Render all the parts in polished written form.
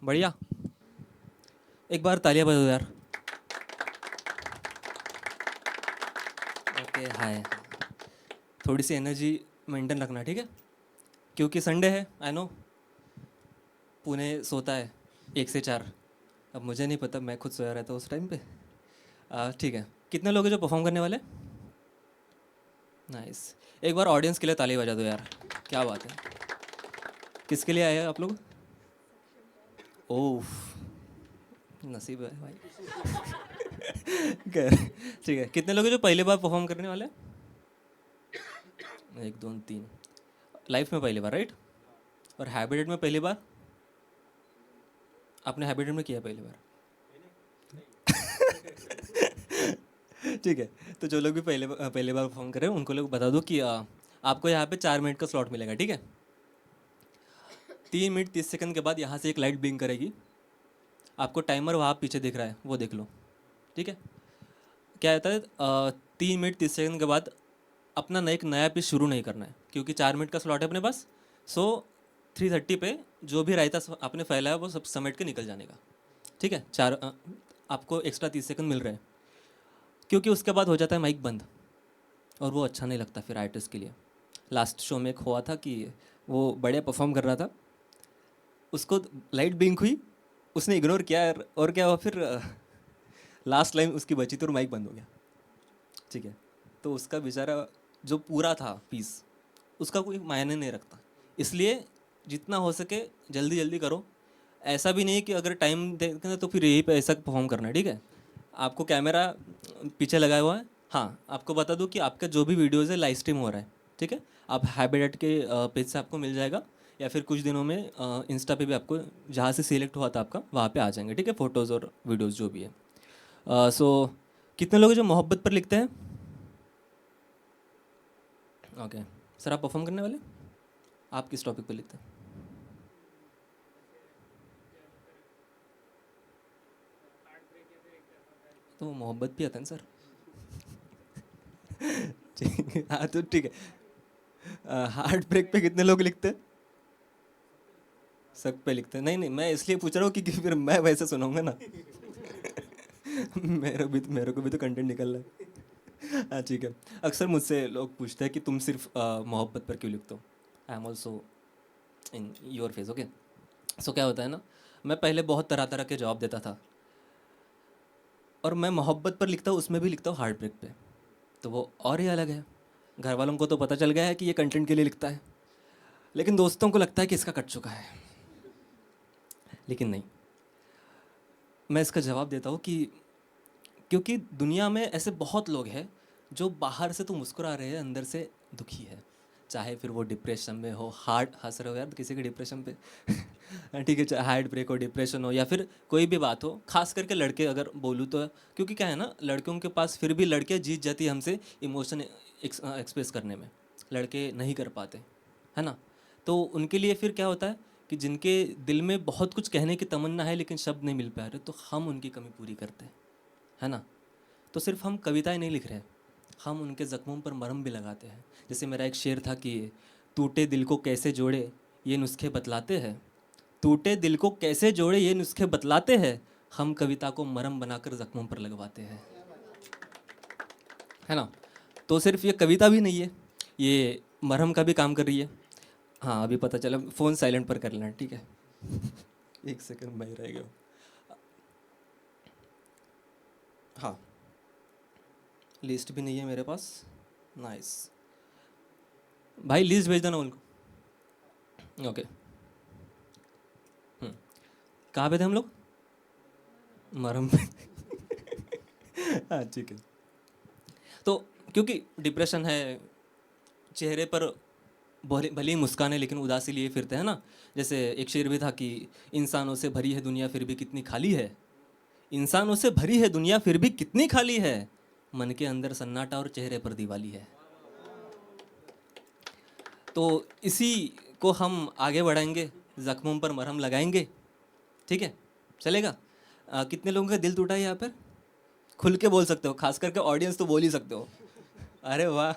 बढ़िया। एक बार तालियां बजाओ यार। Okay hi. थोड़ी सी एनर्जी मेंटेन रखना, ठीक है? क्योंकि संडे है, आई नो। पुणे सोता है 1 से 4। अब मुझे नहीं पता, मैं खुद सोया रहता हूँ उस टाइम पे। ठीक है। कितने लोग हैं जो परफॉर्म करने वाले? नाइस। एक बार ऑडियंस के लिए ताली बजा दो यार। क्या बात है। किसके लिए आए हैं आप लोग? ओह, नसीब है भाई। ठीक है। कितने लोग हैं जो पहली बार परफॉर्म करने वाले हैं? 1 2 3। लाइफ में पहली बार, राइट? और हैबिटेट में पहली बार? आपने हैबिटेट में किया पहली बार? ठीक है। तो जो लोग भी पहले बार परफॉर्म कर रहे हैं उनको लोग बता दो कि आपको यहाँ पे 4 मिनट का स्लॉट मिलेगा, ठीक है? 3 मिनट 30 सेकंड के बाद यहाँ से एक लाइट ब्लिंक करेगी। आपको टाइमर वहाँ पीछे दिख रहा है, वो देख लो। ठीक है। क्या होता है, 3 मिनट 30 सेकंड के बाद अपना एक नया पीस शुरू नहीं करना है, क्योंकि 4 मिनट का स्लॉट है अपने पास। सो 3:30 पे जो भी रायता आपने फैलाया वो सब समेट के निकल जाने का। ठीक है। आपको एक्स्ट्रा 30 सेकंड मिल रहे हैं, क्योंकि उसके बाद हो जाता है माइक बंद, और वो अच्छा नहीं लगता फिर आर्टिस्ट के लिए। लास्ट शो में एक हुआ था कि वो बढ़िया परफॉर्म कर रहा था, उसको लाइट ब्लिंक हुई, उसने इग्नोर किया, और क्या हुआ फिर, लास्ट लाइन उसकी बची थी और माइक बंद हो गया। ठीक है। तो उसका बेचारा जो पूरा था पीस, उसका कोई मायने नहीं रखता। इसलिए जितना हो सके जल्दी जल्दी करो। ऐसा भी नहीं है कि अगर टाइम देखना तो फिर यही पे ऐसा परफॉर्म करना है, ठीक है? आपको कैमरा पीछे लगाया हुआ है। हाँ, आपको बता दूं कि आपका जो भी वीडियोज़ है लाइव स्ट्रीम हो रहा है, ठीक है? आप हैबिटेट के पेज से आपको मिल जाएगा, या फिर कुछ दिनों में इंस्टा पे भी आपको जहाँ से सिलेक्ट हुआ था आपका वहाँ पे आ जाएंगे, ठीक है? फ़ोटोज़ और वीडियोज़ जो भी है। सो कितने लोग हैं जो मोहब्बत पर लिखते हैं? ओके। सर, आप परफॉर्म करने वाले? आप किस टॉपिक पर लिखते हैं? तो वो मोहब्बत भी आता है ना सर। ठीक है, हाँ तो ठीक है। हार्ट ब्रेक पे कितने लोग लिखते हैं? सब पे लिखते हैं? नहीं नहीं, मैं इसलिए पूछ रहा हूँ कि फिर मैं वैसे सुनाऊंगा ना। मेरे को भी तो कंटेंट निकलना है। हाँ ठीक है। अक्सर मुझसे लोग पूछते हैं कि तुम सिर्फ मोहब्बत पर क्यों लिखते हो। I am also in your face, okay? So क्या होता है ना, मैं पहले बहुत तरह तरह के जवाब देता था, और मैं मोहब्बत पर लिखता हूँ उसमें भी लिखता हूँ हार्ट ब्रेक पे, तो वो और ही अलग है। घर वालों को तो पता चल गया है कि ये कंटेंट के लिए लिखता है, लेकिन दोस्तों को लगता है कि इसका कट चुका है। लेकिन नहीं, मैं इसका जवाब देता हूँ कि क्योंकि दुनिया में ऐसे बहुत लोग हैं जो बाहर से तो मुस्कुरा रहे हैं, अंदर से दुखी है। चाहे फिर वो डिप्रेशन में हो, हार्ट हंस रहे हो यार किसी के डिप्रेशन पे। ठीक है, चाहे हार्ट ब्रेक हो, डिप्रेशन हो, या फिर कोई भी बात हो, खास करके लड़के अगर बोलूँ तो। क्योंकि क्या है ना, लड़कियों के पास फिर भी लड़के जीत जाती है हमसे इमोशन एक्सप्रेस करने में, लड़के नहीं कर पाते, है ना? तो उनके लिए फिर क्या होता है कि जिनके दिल में बहुत कुछ कहने की तमन्ना है लेकिन शब्द नहीं मिल पा रहे, तो हम उनकी कमी पूरी करते हैं, है ना? तो सिर्फ हम कविताएं नहीं लिख रहे, हम उनके ज़ख्मों पर मरहम भी लगाते हैं। जैसे मेरा एक शेर था कि टूटे दिल को कैसे जोड़े ये नुस्खे बतलाते हैं, टूटे दिल को कैसे जोड़े ये नुस्खे बतलाते हैं, हम कविता को मरहम बनाकर ज़ख्मों पर लगवाते हैं, है ना? तो सिर्फ ये कविता भी नहीं है, ये मरहम का भी काम कर रही है। हाँ, अभी पता चला। फ़ोन साइलेंट पर कर लेना, ठीक है? 1 सेकंड मैं ही रह गया। हाँ, लिस्ट भी नहीं है मेरे पास। नाइस। भाई लिस्ट भेज देना उनको। ओके। कहाँ पे थे हम लोग? मरहम पे। हाँ ठीक है। तो क्योंकि डिप्रेशन है, चेहरे पर भले भले ही मुस्कान है लेकिन उदासी लिए फिरते हैं ना। जैसे एक शेर भी था कि इंसानों से भरी है दुनिया फिर भी कितनी खाली है, इंसानों से भरी है दुनिया फिर भी कितनी खाली है, मन के अंदर सन्नाटा और चेहरे पर दिवाली है। तो इसी को हम आगे बढ़ाएंगे, जख्मों पर मरहम लगाएंगे, ठीक है? चलेगा? कितने लोगों का दिल टूटा है यहाँ पर? खुल के बोल सकते हो, खास करके ऑडियंस तो बोल ही सकते हो। अरे वाह।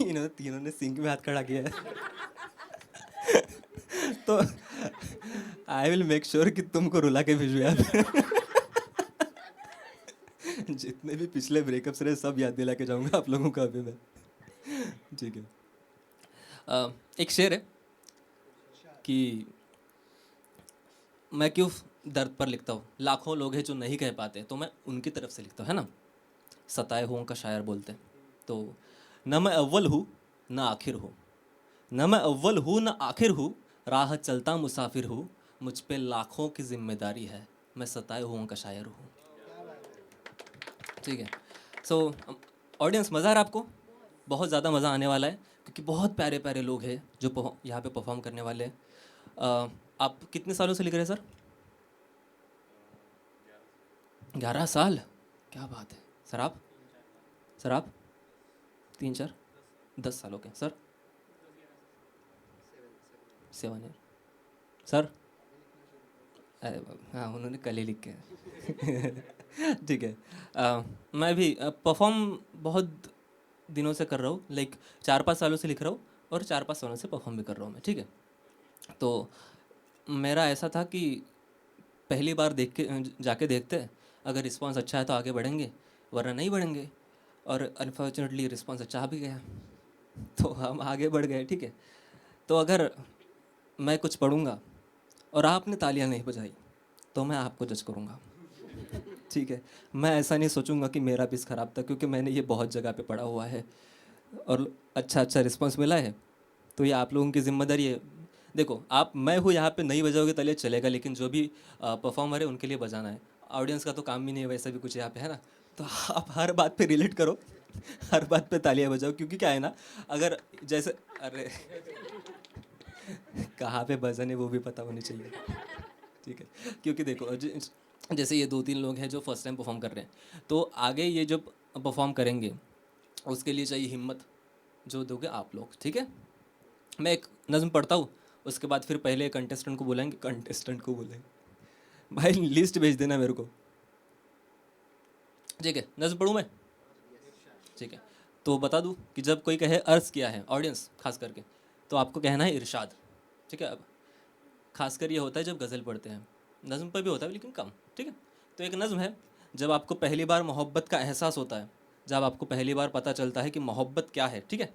इन्होंने तीनों ने सिंक में हाथ खड़ा किया है। तो आई विल मेक श्योर कि तुमको रुला के भेजू यार। जितने भी पिछले ब्रेकअप्स रहे सब याद दिला के जाऊंगा आप लोगों को अभी मैं। ठीक है। एक शेर है कि मैं क्यों दर्द पर लिखता हूँ, लाखों लोग हैं जो नहीं कह पाते तो मैं उनकी तरफ से लिखता हूँ, है ना। सताए हुओं का शायर बोलते हैं। तो न मैं अव्वल हूँ न आखिर हूँ, न मैं अव्वल हूँ न आखिर हूँ, राह चलता मुसाफिर हूँ, मुझ पे लाखों की जिम्मेदारी है, मैं सताए हुओं का शायर हूँ। ठीक है। सो ऑडियंस, मज़ा आ रहा है आपको? बहुत ज़्यादा मज़ा आने वाला है क्योंकि बहुत प्यारे प्यारे लोग हैं जो यहाँ पे परफॉर्म करने वाले हैं। आप कितने सालों से लिख रहे हैं सर? 11 साल, क्या बात है। सर आप? सर आप? 3 4 10 साल हो गए सर। 7 ईयर। सर? अरे हाँ, उन्होंने कल ही लिख के। ठीक है। मैं भी परफॉर्म बहुत दिनों से कर रहा हूँ, लाइक 4 5 सालों से लिख रहा हूँ और 4 5 सालों से परफॉर्म भी कर रहा हूँ मैं। ठीक है। तो मेरा ऐसा था कि पहली बार देख के जाके देखते हैं, अगर रिस्पांस अच्छा है तो आगे बढ़ेंगे, वरना नहीं बढ़ेंगे। और अनफॉर्चुनेटली रिस्पांस अच्छा आ भी गया, तो हम आगे बढ़ गए। ठीक है। तो अगर मैं कुछ पढ़ूंगा और आपने तालियां नहीं बजाई तो मैं आपको जज करूंगा। ठीक है। मैं ऐसा नहीं सोचूंगा कि मेरा पीस ख़राब था, क्योंकि मैंने ये बहुत जगह पे पढ़ा हुआ है और अच्छा अच्छा रिस्पांस मिला है। तो ये आप लोगों की जिम्मेदारी है। देखो, आप मैं हूँ यहाँ पे, नहीं बजाओगे तले चलेगा, लेकिन जो भी परफॉर्मर है उनके लिए बजाना है। ऑडियंस का तो काम भी नहीं है वैसे भी कुछ यहाँ पे, है ना। तो आप हर बात पे रिलेट करो, हर बात पे तालियां बजाओ, क्योंकि क्या है ना, अगर जैसे अरे कहाँ पे बजाने वो भी पता होनी चाहिए। ठीक है। क्योंकि देखो जैसे ये 2 3 लोग हैं जो फर्स्ट टाइम परफॉर्म कर रहे हैं, तो आगे ये जब परफॉर्म करेंगे उसके लिए चाहिए हिम्मत, जो दोगे आप लोग। ठीक है। मैं एक नज़म पढ़ता हूँ, उसके बाद फिर पहले कंटेस्टेंट को बोलेंगे भाई लिस्ट भेज देना मेरे को। ठीक है, नज़म पढ़ूँ मैं? ठीक है। तो बता दूँ कि जब कोई कहे अर्ज़ किया है, ऑडियंस खास करके, तो आपको कहना है इरशाद। ठीक है। अब खासकर ये होता है जब गज़ल पढ़ते हैं, नज़म पर भी होता है लेकिन कम। ठीक है। तो एक नज़म है, जब आपको पहली बार मोहब्बत का एहसास होता है, जब आपको पहली बार पता चलता है कि मोहब्बत क्या है। ठीक है।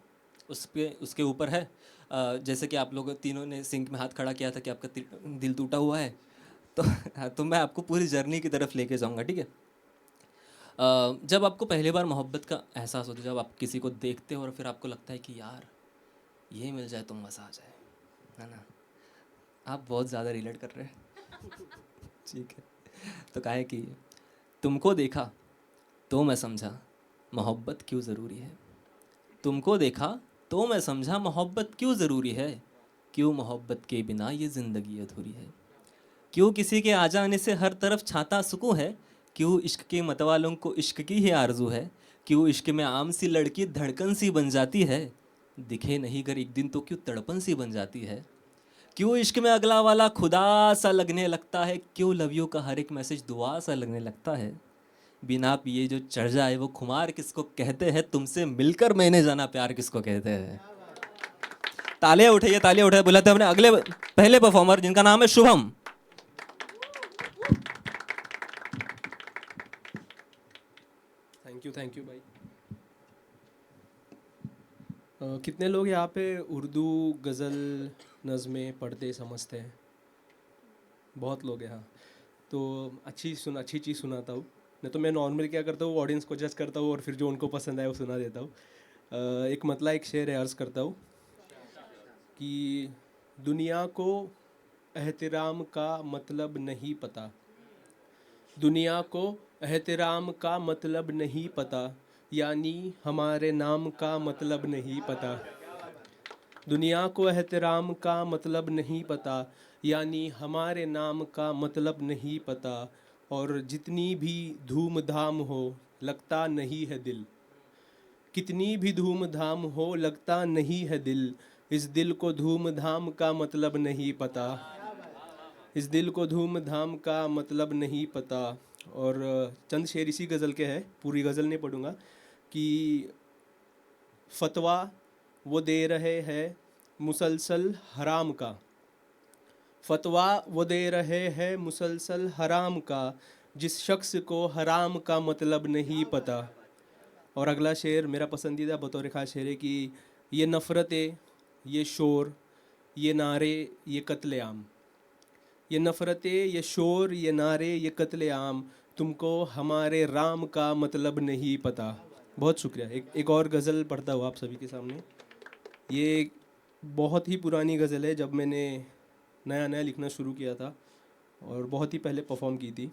उसके ऊपर है जैसे कि आप लोग तीनों ने सिंक में हाथ खड़ा किया था कि आपका दिल टूटा हुआ है। तो हाँ, तो मैं आपको पूरी जर्नी की तरफ लेके जाऊंगा। ठीक है। जब आपको पहली बार मोहब्बत का एहसास होता है, जब आप किसी को देखते हो और फिर आपको लगता है कि यार ये मिल जाए तो मज़ा आ जाए, है ना। आप बहुत ज़्यादा रिलेट कर रहे हैं। ठीक है। तो कहा है कि तुमको देखा तो मैं समझा मोहब्बत क्यों ज़रूरी है, तुमको देखा तो मैं समझा मोहब्बत क्यों ज़रूरी है, क्यों मोहब्बत के बिना ये ज़िंदगी अधूरी है, क्यों किसी के आ जाने से हर तरफ छाता सुकून है, क्यों इश्क के मतवालों को इश्क की ही आरजू है, क्यों इश्क में आम सी लड़की धड़कन सी बन जाती है, दिखे नहीं कर एक दिन तो क्यों तड़पन सी बन जाती है, क्यों इश्क में अगला वाला खुदा सा लगने लगता है, क्यों लव यू का हर एक मैसेज दुआ सा लगने लगता है, बिना पिए जो चढ़ जाए वो खुमार किसको कहते हैं, तुमसे मिलकर मैंने जाना प्यार किसको कहते हैं। तालियां उठाइए, तालियां उठाइए, बुलाते हैं अपने अगले पहले परफॉर्मर जिनका नाम है शुभम। थैंक यू भाई। कितने लोग यहाँ पे उर्दू गज़ल नज़में पढ़ते समझते हैं? बहुत लोग हैं, हाँ। तो अच्छी चीज़ सुनाता हूँ। नहीं तो मैं नॉर्मली क्या करता हूँ, ऑडियंस को जज करता हूँ और फिर जो उनको पसंद आए वो सुना देता हूँ। एक शेर है, अर्ज़ करता हूँ कि दुनिया को एहतराम का मतलब नहीं पता, दुनिया को एहतराम का मतलब नहीं पता, यानी हमारे नाम का मतलब नहीं पता, दुनिया को एहतराम का मतलब नहीं पता, यानी हमारे नाम का मतलब नहीं पता, और जितनी भी धूम धाम हो लगता नहीं है दिल, कितनी भी धूम धाम हो लगता नहीं है दिल, इस दिल को धूम धाम का मतलब नहीं पता, इस दिल को धूम धाम का मतलब नहीं पता। और चंद शेर इसी गज़ल के हैं, पूरी गज़ल नहीं पढ़ूंगा। कि फतवा वो दे रहे हैं मुसलसल हराम का, फतवा वो दे रहे हैं मुसलसल हराम का, जिस शख्स को हराम का मतलब नहीं पता। और अगला शेर मेरा पसंदीदा बतौर ख़ास शेर है कि ये नफ़रतें, ये शोर, ये नारे, ये कत्लेआम। ये नफ़रतें, ये शोर, ये नारे, ये कत्लेआम, तुमको हमारे राम का मतलब नहीं पता। बहुत शुक्रिया। एक और गज़ल पढ़ता हूँ आप सभी के सामने। ये बहुत ही पुरानी गज़ल है, जब मैंने नया नया लिखना शुरू किया था और बहुत ही पहले परफॉर्म की थी।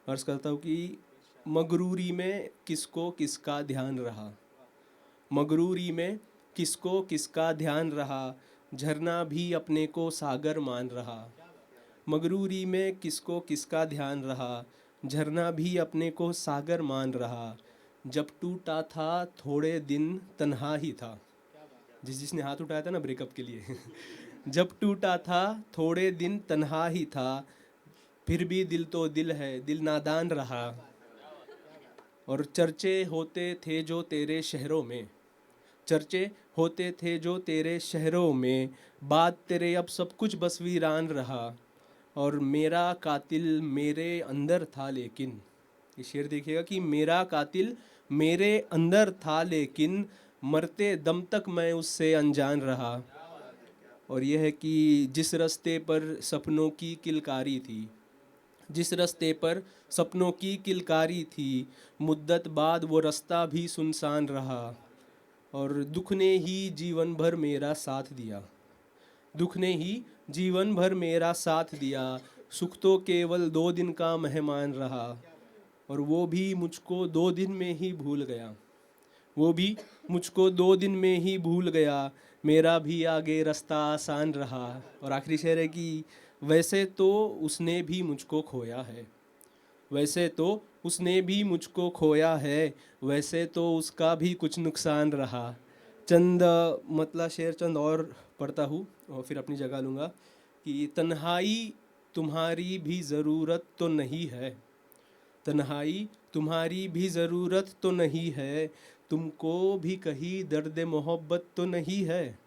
अर्ज़ करता हूँ कि मगरूरी में किसको किसका ध्यान रहा, मगरूरी में किसको किसका ध्यान रहा, झरना भी अपने को सागर मान रहा। मगरूरी में किसको किसका ध्यान रहा, झरना भी अपने को सागर मान रहा। जब टूटा था थोड़े दिन तन्हा ही था, जिसने हाथ उठाया था ना ब्रेकअप के लिए जब टूटा था थोड़े दिन तन्हा ही था, फिर भी दिल तो दिल है, दिल नादान रहा। और चर्चे होते थे जो तेरे शहरों में, चर्चे होते थे जो तेरे शहरों में, बात तेरे अब सब कुछ बस वीरान रहा। और मेरा कातिल मेरे अंदर था लेकिन, ये शेर देखिएगा कि मेरा कातिल मेरे अंदर था लेकिन, मरते दम तक मैं उससे अनजान रहा। और यह है कि जिस रास्ते पर सपनों की किलकारी थी, जिस रास्ते पर सपनों की किलकारी थी, मुद्दत बाद वो रास्ता भी सुनसान रहा। और दुख ने ही जीवन भर मेरा साथ दिया, दुख ने ही जीवन भर मेरा साथ दिया, सुख तो केवल 2 दिन का मेहमान रहा। और वो भी मुझको 2 दिन में ही भूल गया, वो भी मुझको 2 दिन में ही भूल गया, मेरा भी आगे रास्ता आसान रहा। और आखिरी शेर है कि वैसे तो उसने भी मुझको खोया है, वैसे तो उसने भी मुझको खोया है, वैसे तो उसका भी कुछ नुकसान रहा। चंद मतलब शेर चंद और पढ़ता हूँ और फिर अपनी जगह लूँगा कि तन्हाई तुम्हारी भी ज़रूरत तो नहीं है, तन्हाई तुम्हारी भी ज़रूरत तो नहीं है, तुमको भी कहीं दर्द मोहब्बत तो नहीं है।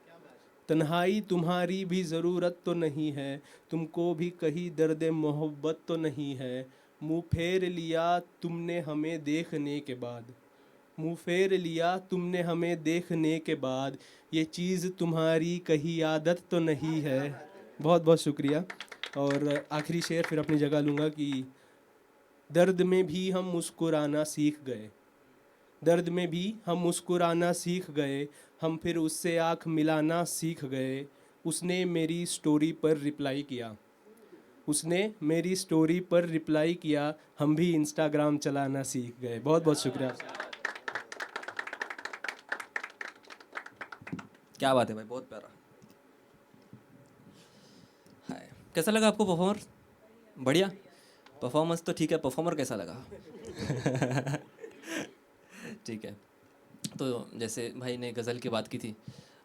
तन्हाई तुम्हारी भी ज़रूरत तो नहीं है, तुमको भी कहीं दर्द मोहब्बत तो नहीं है। मुँह फेर लिया तुमने हमें देखने के बाद, मुँह फेर लिया तुमने हमें देखने के बाद, ये चीज़ तुम्हारी कहीं आदत तो नहीं है। बहुत बहुत शुक्रिया। और आखिरी शेर फिर अपनी जगह लूँगा कि दर्द में भी हम मुस्कुराना सीख गए, दर्द में भी हम मुस्कुराना सीख गए, हम फिर उससे आँख मिलाना सीख गए। उसने मेरी स्टोरी पर रिप्लाई किया, उसने मेरी स्टोरी पर रिप्लाई किया, हम भी इंस्टाग्राम चलाना सीख गए। बहुत बहुत शुक्रिया। क्या बात है भाई, बहुत प्यारा। हाय, कैसा लगा आपको परफॉर्मर? बढ़िया परफॉर्मेंस तो ठीक है, परफॉर्मर कैसा लगा? ठीक है। तो जैसे भाई ने गज़ल की बात की थी,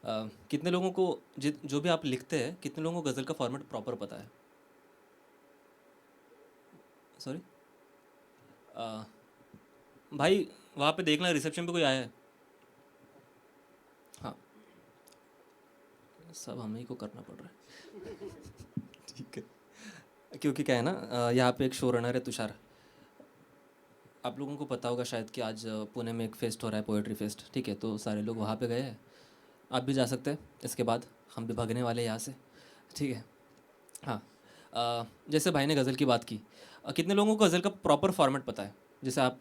कितने लोगों को जो भी आप लिखते हैं, कितने लोगों को गज़ल का फॉर्मेट प्रॉपर पता है? सॉरी, भाई वहाँ पे देखना रिसेप्शन पे कोई आया है? हाँ, सब हम ही को करना पड़ रहा है। ठीक है, क्योंकि क्या है ना, यहाँ पे एक शो रनर है तुषार, आप लोगों को पता होगा शायद कि आज पुणे में एक फेस्ट हो रहा है, पोएट्री फेस्ट। ठीक है, तो सारे लोग वहाँ पे गए हैं, आप भी जा सकते हैं। इसके बाद हम भी भागने वाले हैं यहाँ से। ठीक है। हाँ, जैसे भाई ने गज़ल की बात की, कितने लोगों को गज़ल का प्रॉपर फॉर्मेट पता है? जैसे आप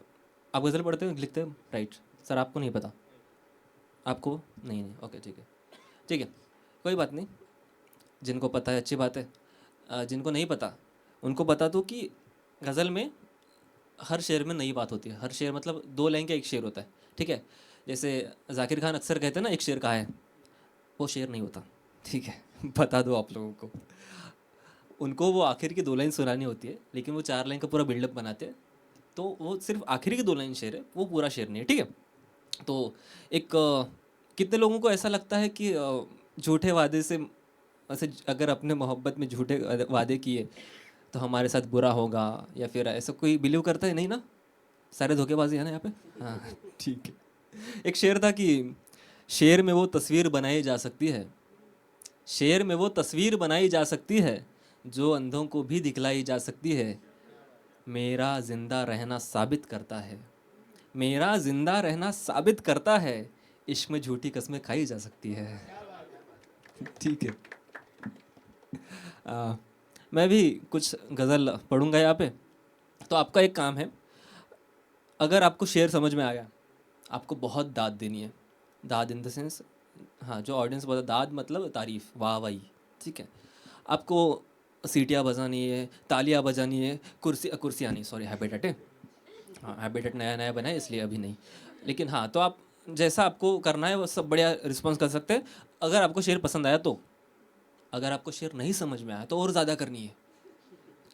गज़ल पढ़ते हो, लिखते हो, राइट? सर आपको नहीं पता? आपको नहीं? नहीं, ओके, ठीक है, ठीक है, कोई बात नहीं। जिनको पता है अच्छी बात है, जिनको नहीं पता उनको बता दो कि गज़ल में हर शेर में नई बात होती है। हर शेर मतलब 2 लाइन का एक शेर होता है। ठीक है, जैसे जाकिर खान अक्सर कहते हैं ना, एक शेर कहा है, वो शेर नहीं होता। ठीक है, बता दो आप लोगों को, उनको वो आखिर की 2 लाइन सुनानी होती है, लेकिन वो 4 लाइन का पूरा बिल्डअप बनाते हैं, तो वो सिर्फ आखिरी की 2 लाइन शेर है, वो पूरा शेर नहीं है। ठीक है, तो एक कितने लोगों को ऐसा लगता है कि झूठे वादे से, ऐसे अगर अपने मोहब्बत में झूठे वादे किए तो हमारे साथ बुरा होगा, या फिर ऐसा कोई बिलीव करता है? नहीं ना, सारे धोखेबाजी है ना यहाँ पे। हाँ, ठीक है। एक शेर था कि शेर में वो तस्वीर बनाई जा सकती है, शेर में वो तस्वीर बनाई जा सकती है, जो अंधों को भी दिखलाई जा सकती है, मेरा जिंदा रहना साबित करता है। मेरा जिंदा रहना साबित करता है, इश्क में झूठी कस्में खाई जा सकती है। ठीक है। आ, मैं भी कुछ गज़ल पढ़ूंगा यहाँ पे। तो आपका एक काम है, अगर आपको शेर समझ में आया, आपको बहुत दाद देनी है। दाद इन द सेंस, हाँ, जो ऑडियंस बोला, दाद मतलब तारीफ, वाह वाही। ठीक है। आपको सीटियाँ बजानी है, तालियाँ बजानी है, कुर्सियाँ नहीं, सॉरी, हैबिटेट है। हाँ, हैबिटेट नया नया बना है इसलिए अभी नहीं। लेकिन हाँ, तो आप जैसा आपको करना है वो सब बढ़िया रिस्पॉन्स कर सकते हैं। अगर आपको शेर पसंद आया तो, अगर आपको शेर नहीं समझ में आया तो और ज़्यादा करनी है।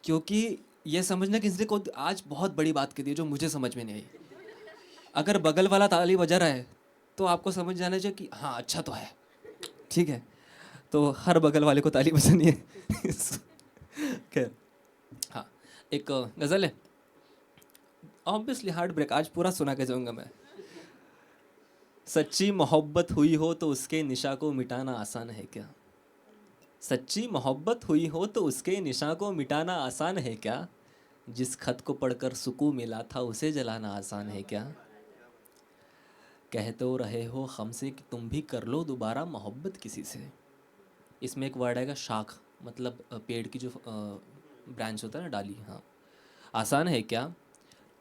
क्योंकि ये समझना कि इसने को आज बहुत बड़ी बात कह दी है जो मुझे समझ में नहीं आई। अगर बगल वाला ताली बजा रहा है तो आपको समझ जाना चाहिए कि हाँ, अच्छा तो है। ठीक है। तो हर बगल वाले को ताली बजानी है। खैर, हाँ, एक गज़ल है, ऑब्वियसली हार्ट ब्रेक, आज पूरा सुना के जाऊंगा मैं। सच्ची मोहब्बत हुई हो तो उसके निशा को मिटाना आसान है क्या? सच्ची मोहब्बत हुई हो तो उसके निशा को मिटाना आसान है क्या? जिस खत को पढ़कर सुकून मिला था उसे जलाना आसान है क्या? कह तो रहे हो हमसे कि तुम भी कर लो दोबारा मोहब्बत किसी से। इसमें एक वर्ड आएगा शाख, मतलब पेड़ की जो ब्रांच होता है ना, डाली। हाँ, आसान है क्या?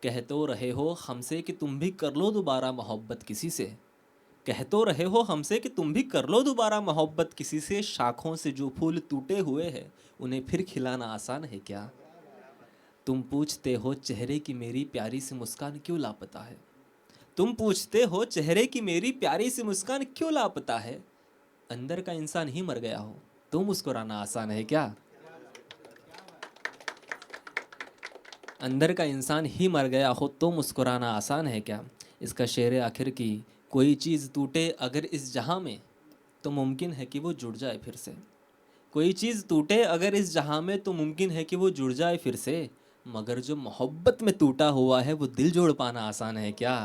कह तो रहे हो हमसे कि तुम भी कर लो दोबारा मोहब्बत किसी से। कह तो रहे हो हमसे कि तुम भी कर लो दोबारा मोहब्बत किसी से। शाखों से जो फूल टूटे हुए हैं उन्हें फिर खिलाना आसान है क्या? तुम पूछते हो चेहरे की मेरी प्यारी सी मुस्कान क्यों लापता है। तुम पूछते हो चेहरे की मेरी प्यारी सी मुस्कान क्यों लापता है। अंदर का इंसान ही मर गया हो तो मुस्कुराना आसान है क्या? अंदर का इंसान ही मर गया हो तो मुस्कुराना आसान है क्या? इसका शेर आखिर की, कोई चीज़ टूटे अगर इस जहां में तो मुमकिन है कि वो जुड़ जाए फिर से। कोई चीज़ टूटे अगर इस जहां में तो मुमकिन है कि वो जुड़ जाए फिर से। मगर जो मोहब्बत में टूटा हुआ है वो दिल जोड़ पाना आसान है क्या?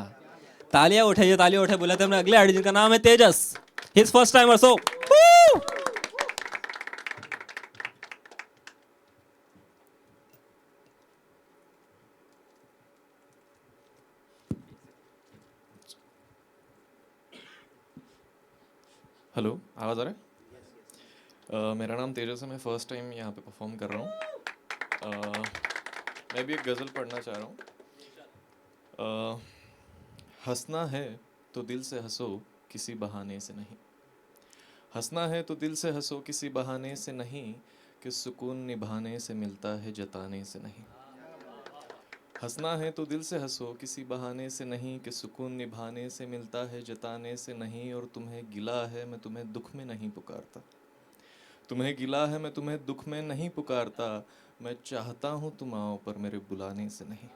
तालियां उठाइए, तालियां उठाइए। बुलाते हैं अपने अगले आर्टिस्ट, जिनका नाम है तेजस। हिज फर्स्ट टाइम और सो। हेलो, आवाज़ आ रहा है? मेरा नाम तेजस है। मैं फ़र्स्ट टाइम यहाँ पे परफॉर्म कर रहा हूँ। मैं भी एक गज़ल पढ़ना चाह रहा हूँ। हंसना है तो दिल से हंसो, किसी बहाने से नहीं। हंसना है तो दिल से हंसो, किसी बहाने से नहीं, कि सुकून निभाने से मिलता है जताने से नहीं। हंसना है तो दिल से हंसो, किसी बहाने से नहीं, कि सुकून निभाने से मिलता है जताने से नहीं। और तुम्हें गिला है मैं तुम्हें दुख में नहीं पुकारता। तुम्हें गिला है मैं तुम्हें दुख में नहीं पुकारता। मैं चाहता हूँ तुम आओ पर मेरे बुलाने से नहीं।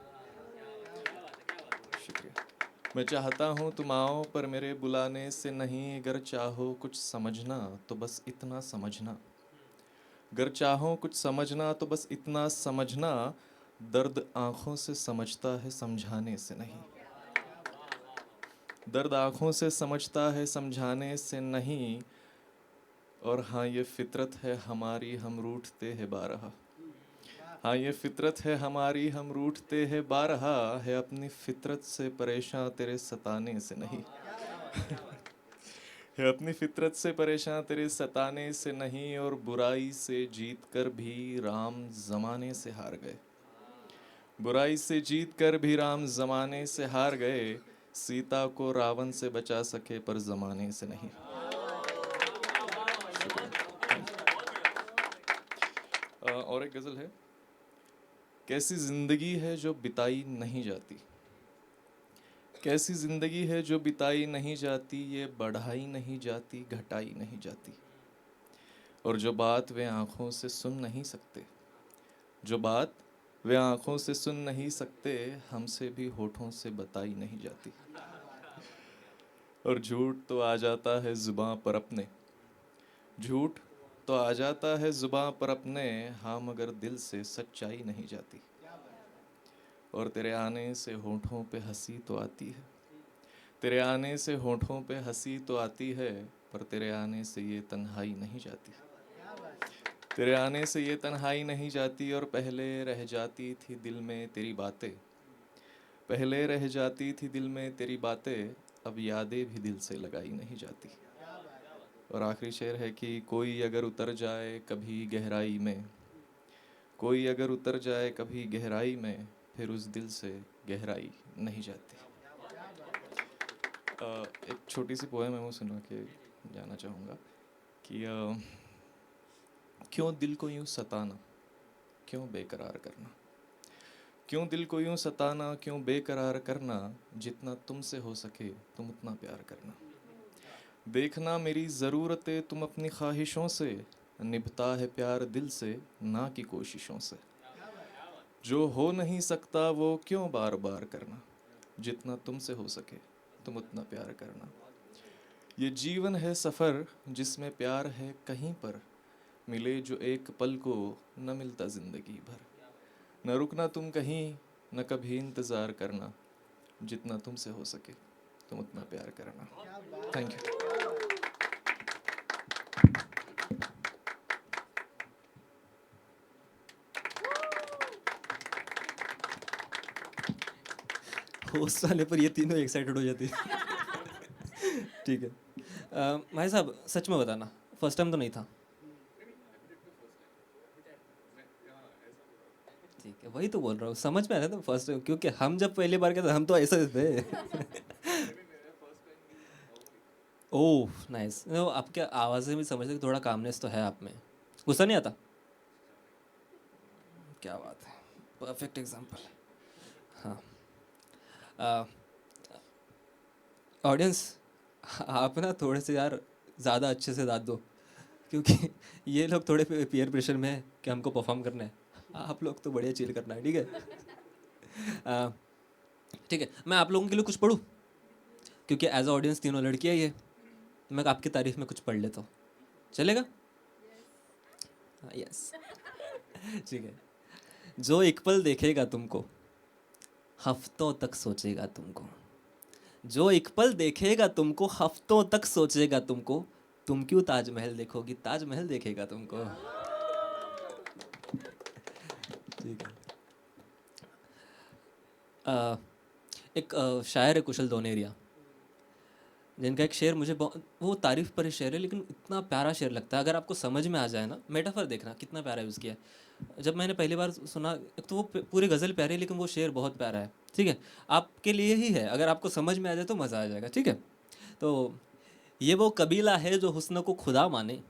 शुक्रिया। मैं चाहता हूँ तुम आओ पर मेरे बुलाने से नहीं। अगर चाहो कुछ समझना तो बस इतना समझना। अगर चाहो कुछ समझना तो बस इतना समझना। दर्द आँखों से समझता है समझाने से नहीं। दर्द आँखों से समझता है समझाने से नहीं। और हाँ, ये फितरत है हमारी, हम रूठते हैं बारहा। हाँ, ये फितरत है हमारी, हम रूठते हैं बारहा। है अपनी फितरत से परेशान तेरे सताने से नहीं। है अपनी फितरत से परेशान तेरे सताने से नहीं। और बुराई से जीत कर भी राम जमाने से हार गए। बुराई से जीत कर भी राम जमाने से हार गए। सीता को रावण से बचा सके पर जमाने से नहीं। और एक गज़ल है। कैसी ज़िंदगी है जो बिताई नहीं जाती। कैसी ज़िंदगी है जो बिताई नहीं जाती। ये बढ़ाई नहीं जाती, घटाई नहीं जाती। और जो बात वे आँखों से सुन नहीं सकते। जो बात वे आँखों से सुन नहीं सकते, हमसे भी होठों से बताई नहीं जाती। और झूठ तो आ जाता है ज़ुबां पर अपने। झूठ तो आ जाता है ज़ुबां पर अपने। हाँ, मगर दिल से सच्चाई नहीं जाती। और तेरे आने से होठों पे हंसी तो आती है। तेरे आने से होठों पे हंसी तो आती है। पर तेरे आने से ये तन्हाई नहीं जाती। तेरे आने से ये तन्हाई नहीं जाती, और पहले रह जाती थी दिल में तेरी बातें, पहले रह जाती थी दिल में तेरी बातें, अब यादें भी दिल से लगाई नहीं जाती। और आखिरी शेर है कि कोई अगर उतर जाए कभी गहराई में, कोई अगर उतर जाए कभी गहराई में, फिर उस दिल से गहराई नहीं जाती। एक छोटी सी पोएम है, वो सुना के जाना चाहूँगा कि क्यों दिल को यूँ सताना, क्यों बेकरार करना, क्यों दिल को यूँ सताना, क्यों बेकरार करना, जितना तुमसे हो सके तुम उतना प्यार करना। देखना मेरी ज़रूरतें तुम अपनी ख्वाहिशों से, निभता है प्यार दिल से ना कि कोशिशों से। जो हो नहीं सकता वो क्यों बार बार करना, जितना तुमसे हो सके तुम उतना प्यार करना। ये जीवन है सफ़र जिसमें प्यार है कहीं पर, मिले जो एक पल को न मिलता ज़िंदगी भर। न रुकना तुम कहीं, न कभी इंतज़ार करना, जितना तुमसे हो सके तुम उतना प्यार करना। Thank you. होस्ट आने पर ये तीनों एक्साइटेड हो जाती है। ठीक है। भाई साहब सच में बताना, फर्स्ट टाइम तो नहीं था? ठीक है, वही तो बोल रहा हूँ, समझ में आ रहा था फर्स्ट टाइम, क्योंकि हम जब पहली बार गए थे हम तो ऐसे थे। Oh nice. आपके आवाज़ से भी समझते कि थोड़ा कामनेस तो है आप में, गुस्सा नहीं आता? क्या बात है, परफेक्ट एग्जाम्पल। हाँ ऑडियंस, आप ना थोड़े से यार ज़्यादा अच्छे से दाद दो, क्योंकि ये लोग थोड़े पीयर प्रेशर में है कि हमको परफॉर्म करना है, आप लोग तो बढ़िया चिल करना है। ठीक है। ठीक है, मैं आप लोगों के लिए कुछ पढ़ूं, क्योंकि एज अ ऑडियंस तीनों लड़कियां ही है, मैं आपकी तारीफ में कुछ पढ़ लेता हूँ, चलेगा? यस। ठीक है। जो एक पल देखेगा तुमको हफ्तों तक सोचेगा तुमको, जो एक पल देखेगा तुमको हफ्तों तक सोचेगा तुमको, तुम क्यों ताजमहल देखोगी, ताजमहल देखेगा तुमको। ठीक है। एक शायर है कुशल दोनेरिया, जिनका एक शेर मुझे बहुत, वो तारीफ पर शेर है लेकिन इतना प्यारा शेर लगता है, अगर आपको समझ में आ जाए ना, मेटाफर देखना कितना प्यारा यूज़ किया है। जब मैंने पहली बार सुना, एक तो वो पूरी गज़ल प्यारी है लेकिन वो शेर बहुत प्यारा है। ठीक है, आपके लिए ही है, अगर आपको समझ में आ जाए तो मज़ा आ जाएगा। ठीक है, तो ये वो कबीला है जो हुस्न को खुदा माने,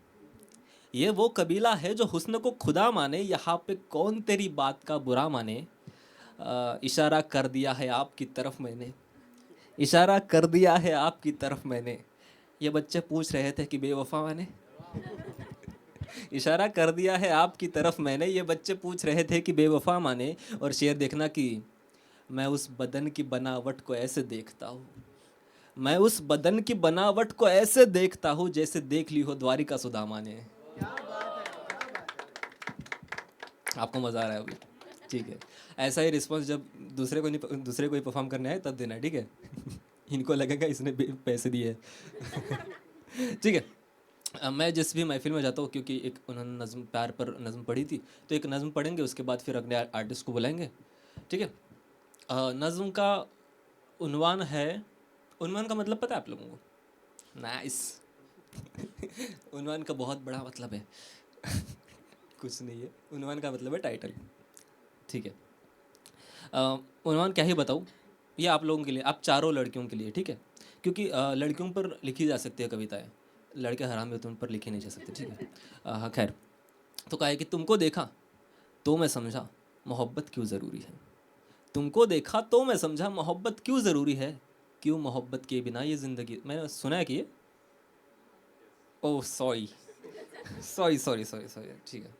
ये वो कबीला है जो हुस्न को खुदा माने, यहाँ पे कौन तेरी बात का बुरा माने। इशारा कर दिया है आपकी तरफ मैंने, इशारा कर दिया है आपकी तरफ मैंने, ये बच्चे पूछ रहे थे कि बेवफा माने। इशारा कर दिया है आपकी तरफ मैंने, ये बच्चे पूछ रहे थे कि बेवफा माने। और शेर देखना कि मैं उस बदन की बनावट को ऐसे देखता हूँ, मैं उस बदन की बनावट को ऐसे देखता हूँ जैसे देख ली हो द्वारिका सुदामा ने। आपको मज़ा आ रहा है अभी? ठीक है, ऐसा ही रिस्पॉन्स जब दूसरे को ही परफॉर्म करने आए तब देना है। ठीक है। इनको लगेगा इसने पैसे दिए। ठीक है। मैं जिस भी महफिल में जाता हूँ, क्योंकि एक उन्होंने नज़म प्यार पर नज़म पढ़ी थी, तो एक नज़म पढ़ेंगे, उसके बाद फिर अगले आर्टिस्ट को बुलाएंगे। ठीक है। नज़म का उन्वान है, उन्वान का मतलब पता है आप लोगों को? नाइस। उन्वान का बहुत बड़ा मतलब है। कुछ नहीं है, उन्वान का मतलब है टाइटल। ठीक है। उन्वान क्या ही बताऊँ, ये आप लोगों के लिए, आप चारों लड़कियों के लिए। ठीक है, क्योंकि लड़कियों पर लिखी जा सकती है कविताएं, लड़के हराम में तो उन पर लिखी नहीं जा सकती। ठीक है। हाँ खैर, तो कहा है कि तुमको देखा तो मैं समझा मोहब्बत क्यों ज़रूरी है, तुमको देखा तो मैं समझा मोहब्बत क्यों ज़रूरी है, क्यों मोहब्बत के बिना ये ज़िंदगी। मैंने सुना है कि ये, oh sorry sorry sorry sorry sorry. ठीक है।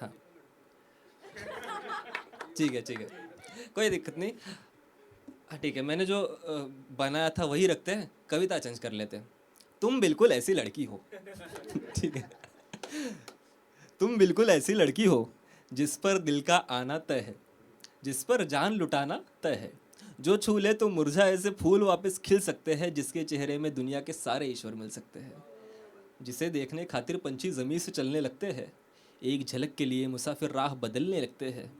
हाँ ठीक है, ठीक है, कोई दिक्कत नहीं। हाँ ठीक है, मैंने जो बनाया था वही रखते हैं, कविता चेंज कर लेते हैं। तुम बिल्कुल ऐसी लड़की हो। ठीक है, तुम बिल्कुल ऐसी लड़की हो जिस पर दिल का आना तय है, जिस पर जान लुटाना तय है, जो छू ले तो मुरझाए से फूल वापस खिल सकते हैं, जिसके चेहरे में दुनिया के सारे ईश्वर मिल सकते हैं, जिसे देखने खातिर पंछी ज़मीन से चलने लगते हैं, एक झलक के लिए मुसाफिर राह बदलने लगते हैं,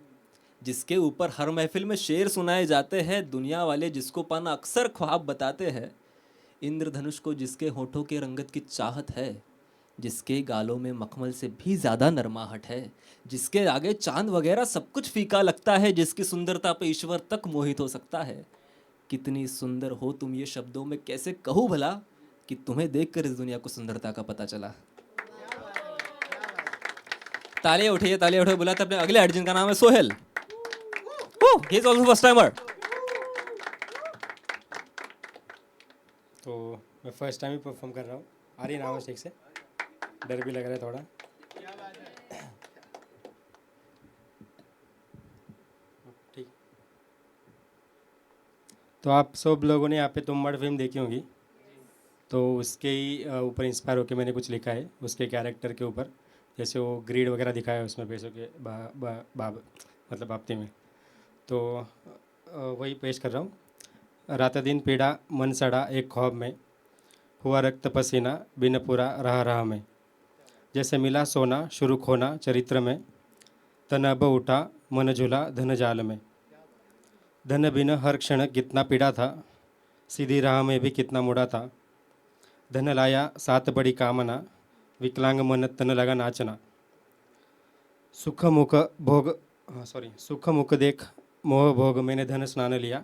जिसके ऊपर हर महफिल में शेर सुनाए जाते हैं, दुनिया वाले जिसको पाना अक्सर ख्वाब बताते हैं, इंद्रधनुष को जिसके होठों के रंगत की चाहत है, जिसके गालों में मखमल से भी ज़्यादा नरमाहट है, जिसके आगे चांद वगैरह सब कुछ फीका लगता है, जिसकी सुंदरता पे ईश्वर तक मोहित हो सकता है। कितनी सुंदर हो तुम ये शब्दों में कैसे कहूँ भला, कि तुम्हें देखकर इस दुनिया को सुंदरता का पता चला। तालियां उठाइए बुलाते अपने अगले आर्टिस्ट जिनका नाम है Sohail. He is also first timer. तो मैं फर्स्ट टाइम ही परफॉर्म कर रहा हूँ। आ रही है ना आवाज़ ठीक से? डर भी लग रहा है थोड़ा। ठीक। तो आप सब लोगों ने यहाँ पे तुम्बाड़ फिल्म देखी होगी, तो उसके ही ऊपर इंस्पायर होकर मैंने कुछ लिखा है उसके कैरेक्टर के ऊपर। जैसे वो ग्रीड वगैरह दिखाया है उसमें पैसों के मतलब बाप्ती में, तो वही पेश कर रहा हूँ। रात दिन पीड़ा मन सड़ा एक ख्वाब में, हुआ रक्त पसीना बिन पूरा रहा में, जैसे मिला सोना शुरू खोना चरित्र में, तन अब उठा मन झूला धन जाल में, धन बिन हर क्षण कितना पीड़ा था, सीधी राह में भी कितना मुड़ा था, धन लाया सात बड़ी कामना, विकलांग मन तन लगा नाचना, सुख मुख भोग सुख मुख देख मोह भोग मैंने धन स्नान लिया,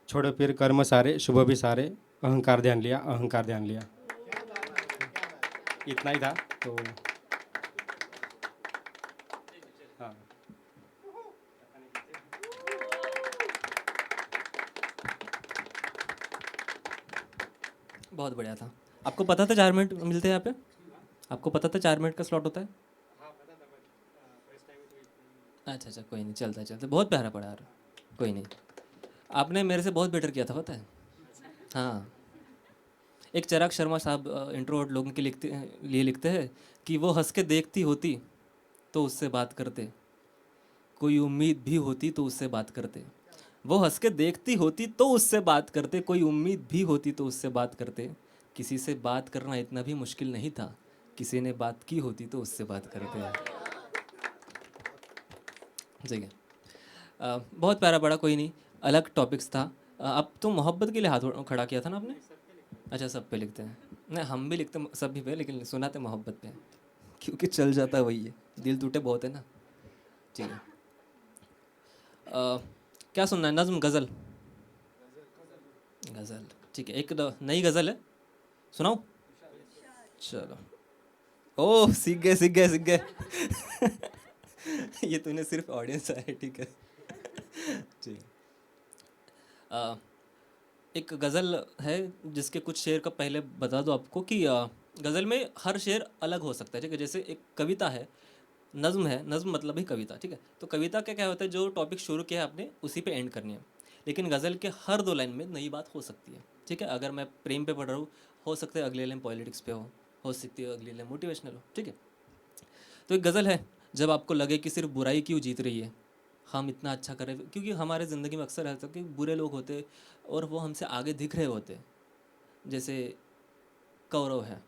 छोड़ फिर कर्म सारे शुभ भी सारे, अहंकार ध्यान लिया। इतना ही था। तो हाँ, बहुत बढ़िया था। आपको पता था 4 मिनट मिलते हैं यहाँ पे? आपको पता था 4 मिनट का स्लॉट होता है? अच्छा, कोई नहीं, चलता बहुत प्यारा पड़ा यार, कोई नहीं। आपने मेरे से बहुत बेटर किया था, पता है। हाँ, एक चिराग शर्मा साहब इंट्रोवर्ट लोगों के लिए लिखते हैं कि वो हंस के देखती होती तो उससे बात करते, कोई उम्मीद भी होती तो उससे बात करते, वो हंस के देखती होती तो उससे बात करते, कोई उम्मीद भी होती तो उससे बात करते, किसी से बात करना इतना भी मुश्किल नहीं था, किसी ने बात की होती तो उससे बात करते। ठीक है, बहुत प्यारा पड़ा, कोई नहीं, अलग टॉपिक्स था। अब तो मोहब्बत के लिए हाथ खड़ा किया था ना आपने? अच्छा, सब पे लिखते हैं? नहीं, हम भी लिखते सब भी पे, लेकिन सुनाते मोहब्बत पे, क्योंकि चल जाता है वही है, दिल टूटे बहुत है ना। ठीक है, क्या सुनना है? नज़्म, गज़ल? गज़ल, ठीक है, एक नई गज़ल है, सुनाओ। चलो, ओह सीख गए ये तूने सिर्फ ऑडियंस है, ठीक है। ठीक, एक गज़ल है जिसके कुछ शेर का पहले बता दो आपको कि गज़ल में हर शेर अलग हो सकता है, ठीक है। जैसे एक कविता है, नज़्म है, नज़्म मतलब ही कविता, ठीक है। तो कविता क्या क्या होता है, जो टॉपिक शुरू किया है आपने उसी पे एंड करनी है, लेकिन गज़ल के हर 2 लाइन में नई बात हो सकती है, ठीक है। अगर मैं प्रेम पे पढ़ रहा हूँ, हो सकता है अगले लाइन पॉलिटिक्स पे हो सकती है अगली लाइन मोटिवेशनल हो, ठीक है। तो एक गज़ल है, जब आपको लगे कि सिर्फ बुराई क्यों जीत रही है, हम इतना अच्छा करें, क्योंकि हमारे ज़िंदगी में अक्सर ऐसा कि बुरे लोग होते और वो हमसे आगे दिख रहे होते। जैसे कौरव है,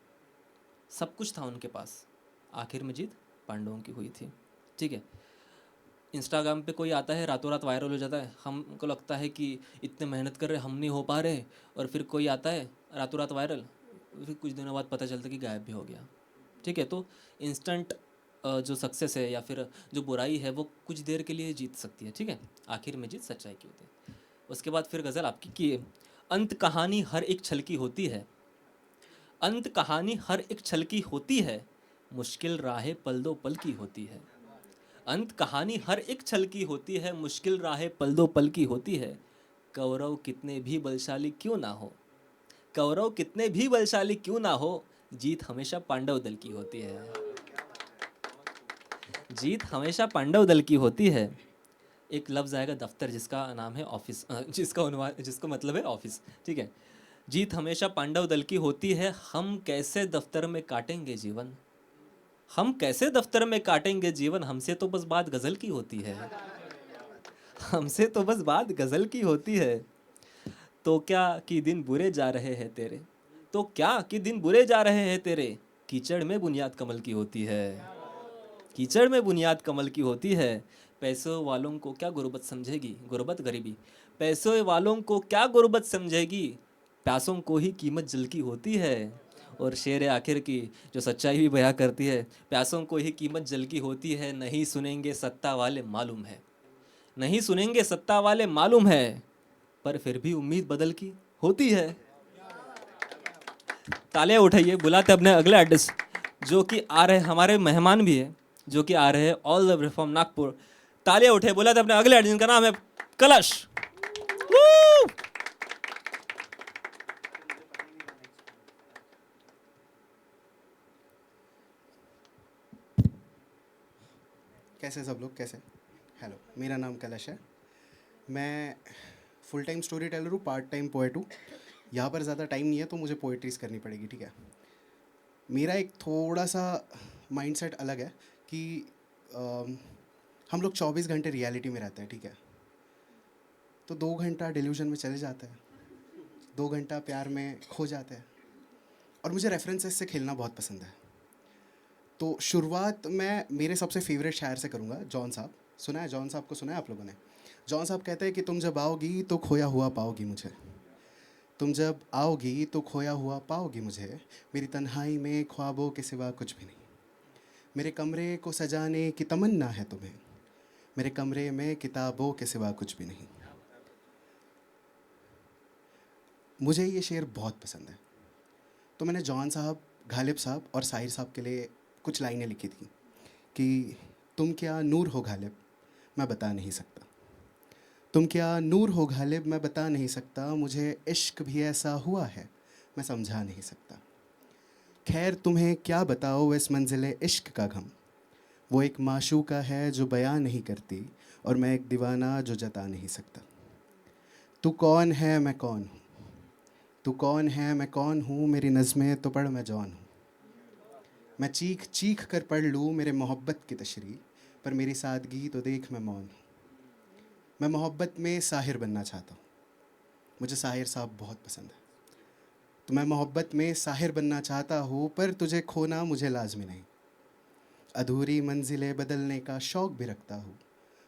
सब कुछ था उनके पास, आखिर में जीत पांडवों की हुई थी, ठीक है। इंस्टाग्राम पे कोई आता है, रातों रात वायरल हो जाता है, हमको लगता है कि इतने मेहनत कर रहे, हम नहीं हो पा रहे, और फिर कोई आता है रातों रात वायरल, फिर कुछ दिनों बाद पता चलता है कि गायब भी हो गया, ठीक है। तो इंस्टेंट जो सक्सेस है या फिर जो बुराई है वो कुछ देर के लिए जीत सकती है, ठीक है, आखिर में जीत सच्चाई की होती है। उसके बाद फिर गज़ल आपकी कि अंत कहानी हर एक छल की होती है, अंत कहानी हर एक छल की होती है, मुश्किल राहें पल दो पल की होती है, अंत कहानी हर एक छल की होती है, मुश्किल राहें पल दो पल की होती है, कौरव कितने भी बलशाली क्यों ना हो, कौरव कितने भी बलशाली क्यों ना हो, जीत हमेशा पांडव दल की होती है, जीत हमेशा पांडव दल की होती है। एक लफ्ज़ आएगा दफ्तर, जिसका नाम है ऑफिस, जिसको मतलब है ऑफिस, ठीक है। जीत हमेशा पांडव दल की होती है, हम कैसे दफ्तर में काटेंगे जीवन, हम कैसे दफ्तर में काटेंगे जीवन, हमसे तो बस बात गज़ल की होती है, हमसे तो बस बात गज़ल की होती है। तो क्या कि दिन बुरे जा रहे हैं तेरे, तो क्या कि दिन बुरे जा रहे हैं तेरे, कीचड़ में बुनियाद कमल की होती है, कीचड़ में बुनियाद कमल की होती है, पैसों वालों को क्या गुर्बत समझेगी, गुर्बत गरीबी, पैसों वालों को क्या गुर्बत समझेगी, प्यासों को ही कीमत जल की होती है। और शेर आखिर की जो सच्चाई भी बयां करती है, प्यासों को ही कीमत जल की होती है, नहीं सुनेंगे सत्ता वाले मालूम है, नहीं सुनेंगे सत्ता वाले मालूम है, पर फिर भी उम्मीद बदल की होती है। तालियां उठाइए, बुलाते अपने अगले आर्टिस्ट जो कि आ रहे, हमारे मेहमान भी है जो कि आ रहे हैं all the way from Nagpur. तालियां उठाइए, बुलाते अपने अगले आर्टिस्ट जिनका नाम है कलश। Woo! कैसे सब लोग, कैसे? हेलो, मेरा नाम कलश है। मैं फुल टाइम स्टोरी टेलर हूँ, पार्ट टाइम पोएट हूँ। यहाँ पर ज़्यादा टाइम नहीं है तो मुझे पोइट्रीज करनी पड़ेगी, ठीक है। मेरा एक थोड़ा सा माइंडसेट अलग है कि हम लोग 24 घंटे रियलिटी में रहते हैं, ठीक है। तो 2 घंटा डिल्यूजन में चले जाते हैं, 2 घंटा प्यार में खो जाते हैं। और मुझे रेफरेंसेस से खेलना बहुत पसंद है। तो शुरुआत मैं मेरे सबसे फेवरेट शायर से करूँगा, जॉन साहब। सुना है जॉन साहब को? सुना है आप लोगों ने? जॉन साहब कहते हैं कि तुम जब आओगी तो खोया हुआ पाओगी मुझे, तुम जब आओगी तो खोया हुआ पाओगी मुझे, मेरी तन्हाई में ख्वाबों के सिवा कुछ भी नहीं, मेरे कमरे को सजाने की तमन्ना है तुम्हें, मेरे कमरे में किताबों के सिवा कुछ भी नहीं। मुझे ये शेर बहुत पसंद है। तो मैंने जॉन साहब, गालिब साहब और साहिर साहब के लिए कुछ लाइनें लिखी थी कि तुम क्या नूर हो गालिब, मैं बता नहीं सकता, तुम क्या नूर हो गालिब, मैं बता नहीं सकता, मुझे इश्क भी ऐसा हुआ है मैं समझा नहीं सकता। खैर तुम्हें क्या बताओ इस मंजिले इश्क का गम, वो एक माशूका है जो बयां नहीं करती, और मैं एक दीवाना जो जता नहीं सकता। तू कौन है मैं कौन हूँ, तू कौन है मैं कौन हूँ, मेरी नज़में तो पढ़ मैं जौन हूँ, मैं चीख चीख कर पढ़ लूँ मेरे मोहब्बत की तशरीह, पर मेरी सादगी तो देख मैं मौन हूँ। मैं मोहब्बत में साहिर बनना चाहता हूँ, मुझे साहिर साहब बहुत पसंद है। तो मैं मोहब्बत में साहिर बनना चाहता हूँ, पर तुझे खोना मुझे लाजमी नहीं, अधूरी मंजिलें बदलने का शौक़ भी रखता हूँ,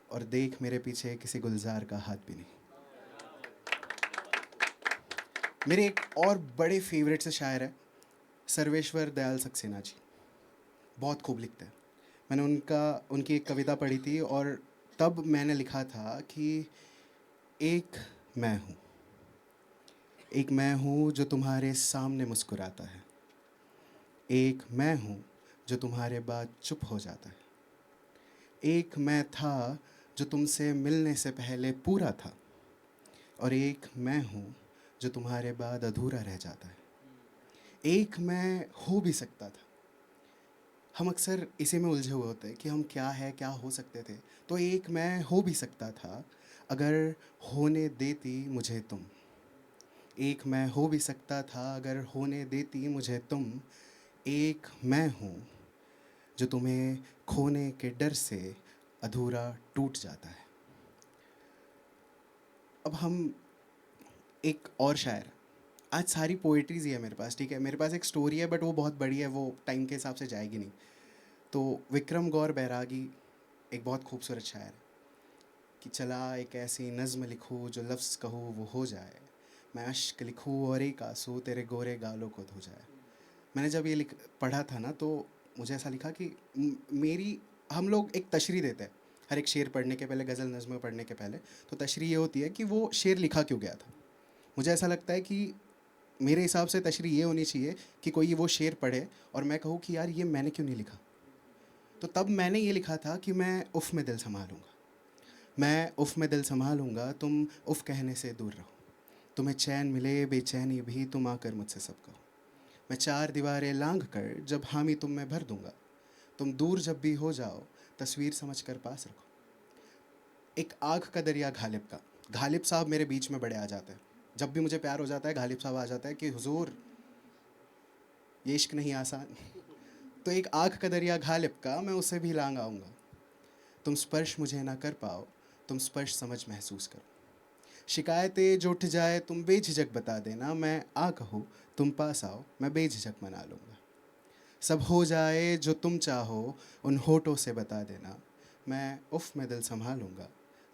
और देख मेरे पीछे किसी गुलजार का हाथ भी नहीं। मेरे एक और बड़े फेवरेट से शायर है सर्वेश्वर दयाल सक्सेना जी, बहुत खूब लिखते हैं। मैंने उनकी एक कविता पढ़ी थी और तब मैंने लिखा था कि एक मैं हूँ, एक मैं हूँ जो तुम्हारे सामने मुस्कुराता है, एक मैं हूँ जो तुम्हारे बाद चुप हो जाता है, एक मैं था जो तुमसे मिलने से पहले पूरा था, और एक मैं हूँ जो तुम्हारे बाद अधूरा रह जाता है। एक मैं हो भी सकता था। हम अक्सर इसी में उलझे हुए होते हैं कि हम क्या है, क्या हो सकते थे। तो एक मैं हो भी सकता था अगर होने देती मुझे तुम, एक मैं हो भी सकता था अगर होने देती मुझे तुम, एक मैं हूँ जो तुम्हें खोने के डर से अधूरा टूट जाता है। अब हम एक और शायर, आज सारी पोइट्रीज ही है मेरे पास, ठीक है। मेरे पास एक स्टोरी है बट वो बहुत बड़ी है, वो टाइम के हिसाब से जाएगी नहीं। तो विक्रम गौर बैरागी एक बहुत खूबसूरत शायर है कि चला एक ऐसी नज़्म लिखूँ जो लफ्ज़ कहूँ वो हो जाए, मैं अश्क लिखूँ और एक आंसू तेरे गोरे गालों को धो जाए। मैंने जब ये पढ़ा था ना तो मुझे ऐसा लिखा कि मेरी, हम लोग एक तशरीह देते हैं हर एक शेर पढ़ने के पहले, गज़ल नज़्म पढ़ने के पहले। तो तशरीह ये होती है कि वो शेर लिखा क्यों गया था। मुझे ऐसा लगता है कि मेरे हिसाब से तशरीह ये होनी चाहिए कि कोई वो शेर पढ़े और मैं कहूँ कि यार ये मैंने क्यों नहीं लिखा। तो तब मैंने ये लिखा था कि मैं उफ़ में दिल संभालूँगा, मैं उफ़ में दिल संभालूँगा, तुम उफ़ कहने से दूर रहो, तुम्हें चैन मिले बेचैनी भी तुम आकर मुझसे सब कहो, मैं 4 दीवारें लांघ कर जब हामी तुम में भर दूँगा, तुम दूर जब भी हो जाओ तस्वीर समझ कर पास रखो। एक आँख का दरिया गालिब का, गालिब साहब मेरे बीच में बड़े आ जाते हैं। जब भी मुझे प्यार हो जाता है गालिब साहब आ जाता है कि हुजूर ये इश्क नहीं आसान। तो एक आँख का दरिया गालिब का, मैं उसे भी लांग आऊँगा, तुम स्पर्श मुझे ना कर पाओ, तुम स्पर्श समझ महसूस करो, शिकायतें जो उठ जाए तुम बेझिझक बता देना, मैं आ कहूँ तुम पास आओ मैं बेझिझक मना लूँगा, सब हो जाए जो तुम चाहो उन होठों से बता देना, मैं उफ में दिल संभालूंगा,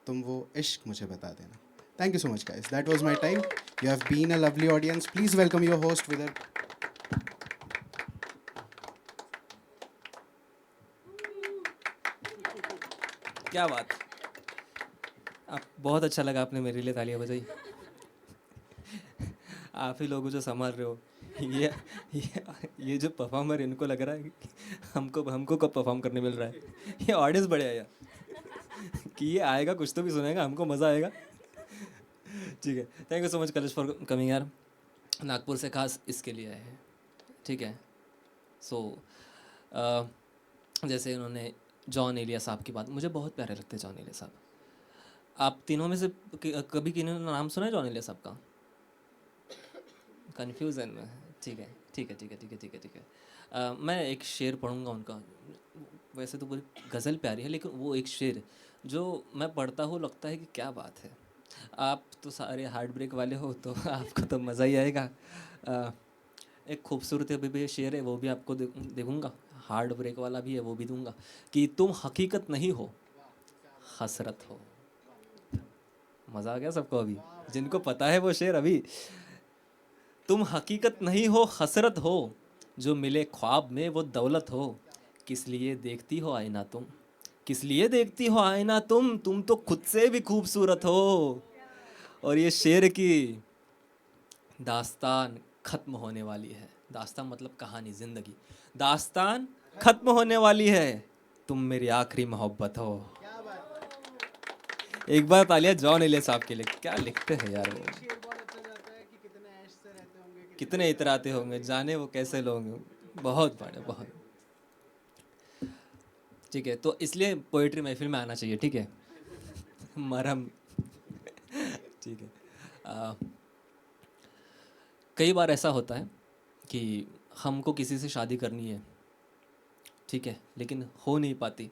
तुम वो इश्क मुझे बता देना. Thank you so much, guys. That was my time. You have been a lovely audience. Please welcome your host with a क्या बात. आप बहुत अच्छा लगा, आपने मेरे लिए तालियां बजाई. आप ही लोग जो संभाल रहे हो. ये ये जो परफॉर्मर, इनको लग रहा है कि हमको कब परफॉर्म करने मिल रहा है. ये ऑडियंस बढ़िया है यार कि ये आएगा, कुछ तो भी सुनेगा, हमको मज़ा आएगा. ठीक है, थैंक यू सो मच कलेश फॉर कमिंग यार. नागपुर से खास इसके लिए आए हैं. ठीक है. सो जैसे इन्होंने जॉन एलिया साहब की बात, मुझे बहुत प्यारे लगते हैं जॉन एलिया साहब. आप तीनों में से कभी किन्होंने नाम सुना है जॉन एलिया साहब का? कन्फ्यूज़न में. ठीक है, ठीक है, ठीक है, ठीक है, ठीक है, ठीक है. मैं एक शेर पढ़ूंगा उनका. वैसे तो पूरी गज़ल प्यारी है, लेकिन वो एक शेर जो मैं पढ़ता हूँ लगता है कि क्या बात है. आप तो सारे हार्ट ब्रेक वाले हो, तो आपको तो मज़ा ही आएगा. एक खूबसूरत अभी भी शेर है, वो भी आपको देखूँगा. हार्ट ब्रेक वाला भी है, वो भी दूंगा. कि तुम हकीकत नहीं हो, हसरत हो. मज़ा आ गया सबको अभी, जिनको पता है वो शेर अभी. तुम हकीकत नहीं हो, हसरत हो, जो मिले ख्वाब में वो दौलत हो. किस लिए देखती हो आईना तुम, किस लिए देखती हो आईना तुम तो खुद से भी खूबसूरत हो. और ये शेर की दास्तान ख़त्म होने वाली है. दास्तान मतलब कहानी, ज़िंदगी. दास्तान ख़त्म होने वाली है, तुम मेरी आखिरी मोहब्बत हो. एक बार तालियां जॉन एलिया साहब के लिए. क्या लिखते हैं यार वो. कितने इतराते होंगे, जाने वो कैसे लोग. बहुत बड़े, बहुत. ठीक है, तो इसलिए पोइट्री महफिल में आना चाहिए. ठीक है, मरहम. ठीक है. कई बार ऐसा होता है कि हमको किसी से शादी करनी है, ठीक है, लेकिन हो नहीं पाती.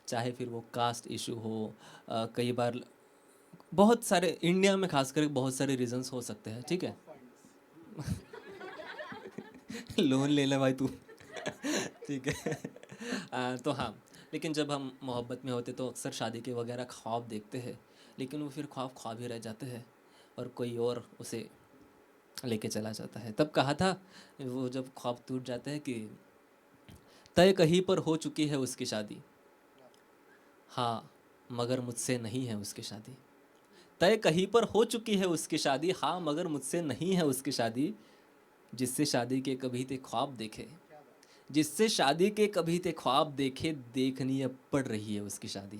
चाहे फिर वो कास्ट इशू हो. कई बार बहुत सारे, इंडिया में खासकर बहुत सारे रीजंस हो सकते हैं. ठीक है. लोन ले ले भाई तू. ठीक है. तो हाँ, लेकिन जब हम मोहब्बत में होते तो अक्सर शादी के वगैरह ख्वाब देखते हैं, लेकिन वो फिर ख्वाब ख्वाब ही रह जाते हैं और कोई और उसे लेके चला जाता है. तब कहा था वो, जब ख्वाब टूट जाते हैं, कि तय कहीं पर हो चुकी है उसकी शादी, हाँ मगर मुझसे नहीं है उसकी शादी. तय कहीं पर हो चुकी है उसकी शादी, हाँ मगर मुझसे नहीं है उसकी शादी. जिससे शादी के कभी थे ख्वाब देखे, जिससे शादी के कभी थे ख्वाब देखे, देखनी अब पड़ रही है उसकी शादी.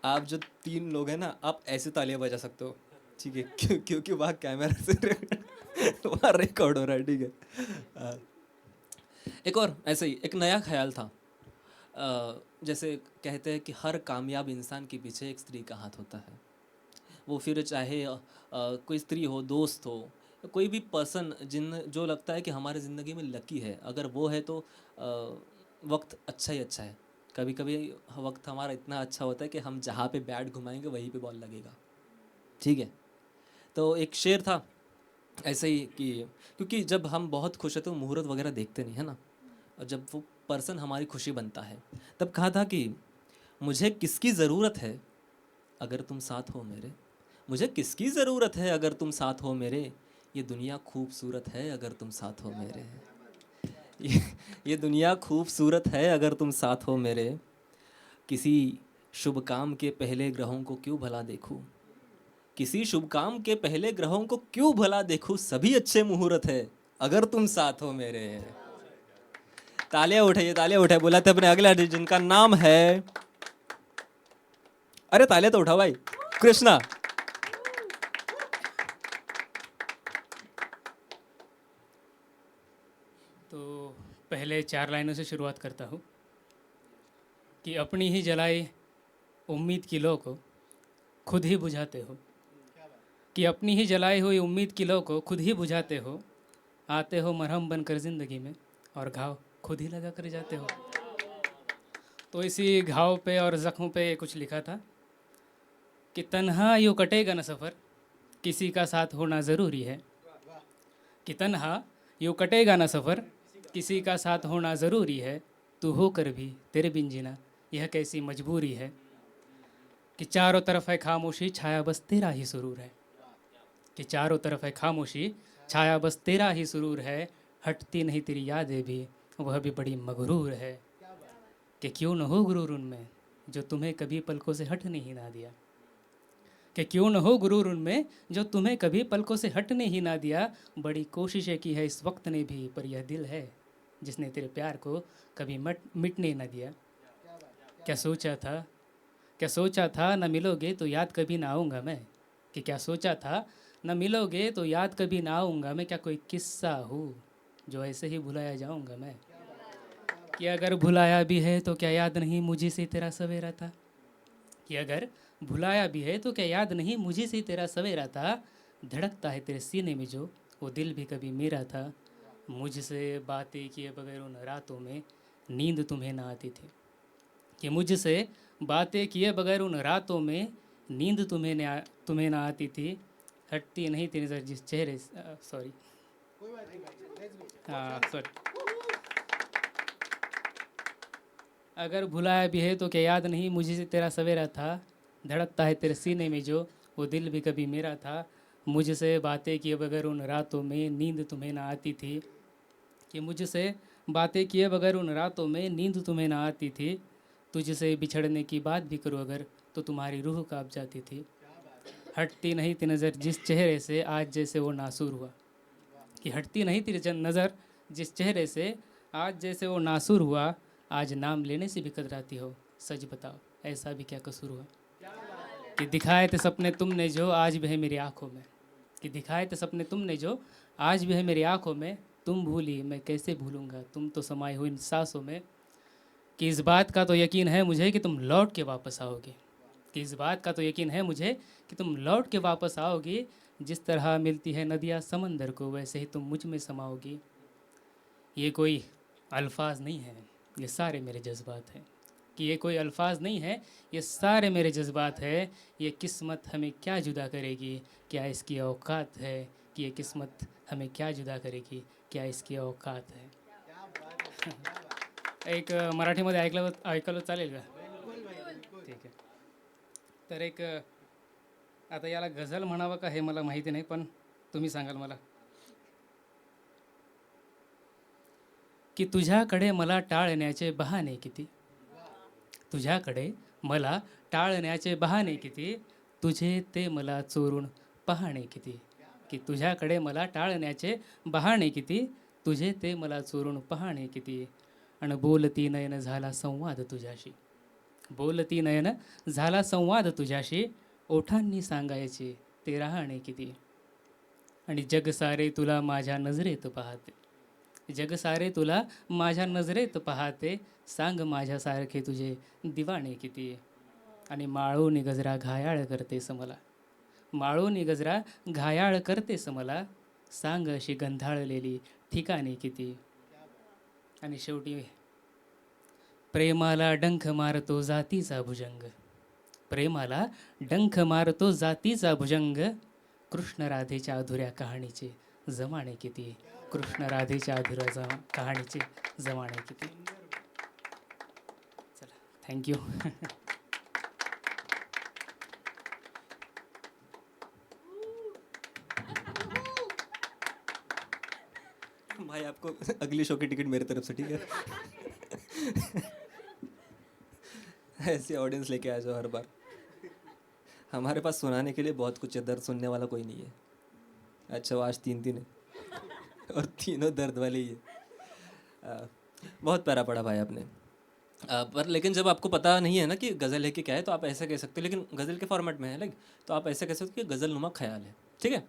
आप जो तीन लोग हैं ना, आप ऐसे तालियां बजा सकते हो. ठीक है, क्योंकि वहाँ कैमरा से वहाँ रिकॉर्ड हो रहा है. ठीक है. एक और ऐसे ही एक नया ख्याल था. जैसे कहते हैं कि हर कामयाब इंसान के पीछे एक स्त्री का हाथ होता है. वो फिर चाहे कोई स्त्री हो, दोस्त हो, कोई भी पर्सन जो लगता है कि हमारे ज़िंदगी में लकी है, अगर वो है तो वक्त अच्छा ही अच्छा है. कभी कभी वक्त हमारा इतना अच्छा होता है कि हम जहाँ पे बैट घुमाएंगे वहीं पे बॉल लगेगा. ठीक है. तो एक शेर था ऐसे ही कि, क्योंकि जब हम बहुत खुश होते तो मुहूर्त वगैरह देखते नहीं है ना, और जब वो पर्सन हमारी खुशी बनता है, तब कहा था कि मुझे किसकी ज़रूरत है अगर तुम साथ हो मेरे, मुझे किसकी ज़रूरत है अगर तुम साथ हो मेरे. ये दुनिया खूबसूरत है अगर तुम साथ हो मेरे. ये दुनिया खूबसूरत है अगर तुम साथ हो मेरे. किसी शुभ काम के पहले ग्रहों को क्यों भला देखूं, किसी शुभ काम के पहले ग्रहों को क्यों भला देखूं, सभी अच्छे मुहूर्त है अगर तुम साथ हो मेरे. तालियां उठाइए, तालियां उठाइए. बुलाते अपने अगले आर्टिस्ट जिनका नाम है, अरे तालियां तो उठाओ भाई, कृष्णा. तो पहले 4 लाइनों से शुरुआत करता हूँ कि अपनी ही जलाई उम्मीद की लौ को खुद ही बुझाते हो, कि अपनी ही जलाई हुई उम्मीद की लौ को खुद ही बुझाते हो. आते हो मरहम बनकर ज़िंदगी में और घाव खुद ही लगा कर जाते हो. तो इसी घाव पे और ज़ख्म पे कुछ लिखा था कि तन्हा यूँ कटेगा न सफ़र, किसी का साथ होना ज़रूरी है. कि तन्हा यूँ कटेगा ना सफ़र, किसी का साथ होना ज़रूरी है, तू होकर भी तेरे बिन जीना यह कैसी मजबूरी है। कि चारों तरफ है खामोशी, छाया बस तेरा ही सुरूर है। कि चारों तरफ है खामोशी, छाया बस तेरा ही सुरूर है। हटती नहीं तेरी यादें भी, वह भी बड़ी मगरूर है। कि क्यों न हो गुरूर उनमें जो तुम्हें कभी पलकों से हटने ही ना दिया। कि क्यों न हो गुरूर उनमें जो तुम्हें कभी पलकों से हटने ही ना दिया। बड़ी कोशिशें की है इस वक्त ने भी, पर यह दिल है जिसने तेरे प्यार को कभी मिटने ना दिया। क्या सोचा था, क्या सोचा था न मिलोगे तो याद कभी ना आऊँगा मैं। कि क्या सोचा था न मिलोगे तो याद कभी ना आऊँगा मैं। क्या कोई किस्सा हूँ जो ऐसे ही भुलाया जाऊँगा मैं। कि अगर भुलाया भी है तो क्या याद नहीं मुझे से तेरा सवेरा था। कि अगर भुलाया भी है तो क्या याद नहीं मुझे से तेरा सवेरा था। धड़कता है तेरे सीने में जो वो दिल भी कभी मेरा था। मुझसे बातें किए बगैर उन रातों में नींद तुम्हें ना आती थी। कि मुझसे बातें किए बगैर उन रातों में नींद तुम्हें ना आती थी। हटती नहीं तेरी नज़र जिस चेहरे सॉरी हाँ सॉरी। अगर भुलाया भी है तो क्या याद नहीं मुझे से तेरा सवेरा था। धड़कता है तेरे सीने में जो वो दिल भी कभी मेरा था। मुझसे बातें किए बगैर उन रातों में नींद तुम्हें ना आती थी। कि मुझसे बातें किए बगैर उन रातों में नींद तुम्हें ना आती थी। तुझसे बिछड़ने की बात भी करूँ अगर तो तुम्हारी रूह कांप जाती थी। हटती नहीं तेरी नज़र जिस चेहरे से आज जैसे वो नासूर हुआ। कि हटती नहीं तेरी नज़र जिस चेहरे से आज जैसे वो नासूर हुआ। आज नाम लेने से भी कतराती हो, सच बताओ ऐसा भी क्या कसूर हुआ। कि दिखाए थे सपने तुमने जो आज भी है मेरी आंखों में। कि दिखाए थे सपने तुमने जो आज भी है मेरी आंखों में। तुम भूली मैं कैसे भूलूंगा, तुम तो समाये हो इन सांसों में। कि इस बात का तो यकीन है मुझे कि तुम लौट के वापस आओगे। कि इस बात का तो यकीन है मुझे कि तुम लौट के वापस आओगी। जिस तरह मिलती है नदियाँ समंदर को वैसे ही तुम मुझ में समाओगी। ये कोई अल्फाज नहीं है, ये सारे मेरे जज्बात हैं। कि ये कोई अल्फाज नहीं है, ये सारे मेरे जज्बात है। ये किस्मत हमें क्या जुदा करेगी, क्या इसकी औकात है। कि ये किस्मत हमें क्या जुदा करेगी, क्या इसकी औकात है। एक मराठीमध्ये ऐकलं चालेल का? ठीक आहे. तर एक आता याला गझल म्हणावं का हे मला माहिती नाही, पण तुम्ही सांगाल मला. की तुझ्याकडे मला टाळण्याचे बहाणे किती. तुझ्याकडे मला टाळण्याचे बहाणे किती. तुझे ते मला चोरून पाहणे किती. की तुझ्याकडे मला टाळण्याचे बहाणे किती. तुझे ते मला चोरून पाहणे किती. आणि बोलती नयन झाला संवाद तुझ्याशी. बोलती नयन झाला संवाद तुझ्याशी. ओठांनी सांगायचे ते राहणे किती. आणि जग सारे तुला माझ्या नजरेत पाहते. जग सारे तुला माझ्या नजरेत पाहते. सांग माझ्यासारखे तुझे दिवाणे किती. आणि माळोनी गजरा घायाळ करतेस मला. माळोनी गजरा घायाळ करतेस मला. सांग अशी गंधाळलेली ठिकाणे किती. आणि शेवटी प्रेमाला डंख मारतो जातीचा भुजंग. प्रेमाला डंख मारतो जातीचा भुजंग. कृष्ण राधेच्या अधुऱ्या कहाणीचे जमाणे किती. कृष्ण राधेच्या अधुऱ्या कहाणीचे जमाणे किती. चला थँक्यू. भाई आपको अगली शो की टिकट मेरी तरफ से, ठीक है. ऐसी ऑडियंस लेके आ जाओ हर बार. हमारे पास सुनाने के लिए बहुत कुछ है, दर्द सुनने वाला कोई नहीं है. अच्छा वो आज 3 है और तीनों दर्द वाले ही है. बहुत प्यारा पढ़ा भाई आपने. पर लेकिन जब आपको पता नहीं है ना कि गज़ल है कि क्या है तो आप ऐसे कह सकते हो, लेकिन गज़ल के फॉर्मेट में है लाइक, तो आप ऐसे कह सकते हो कि गज़ल नुमा ख्याल है, ठीक है.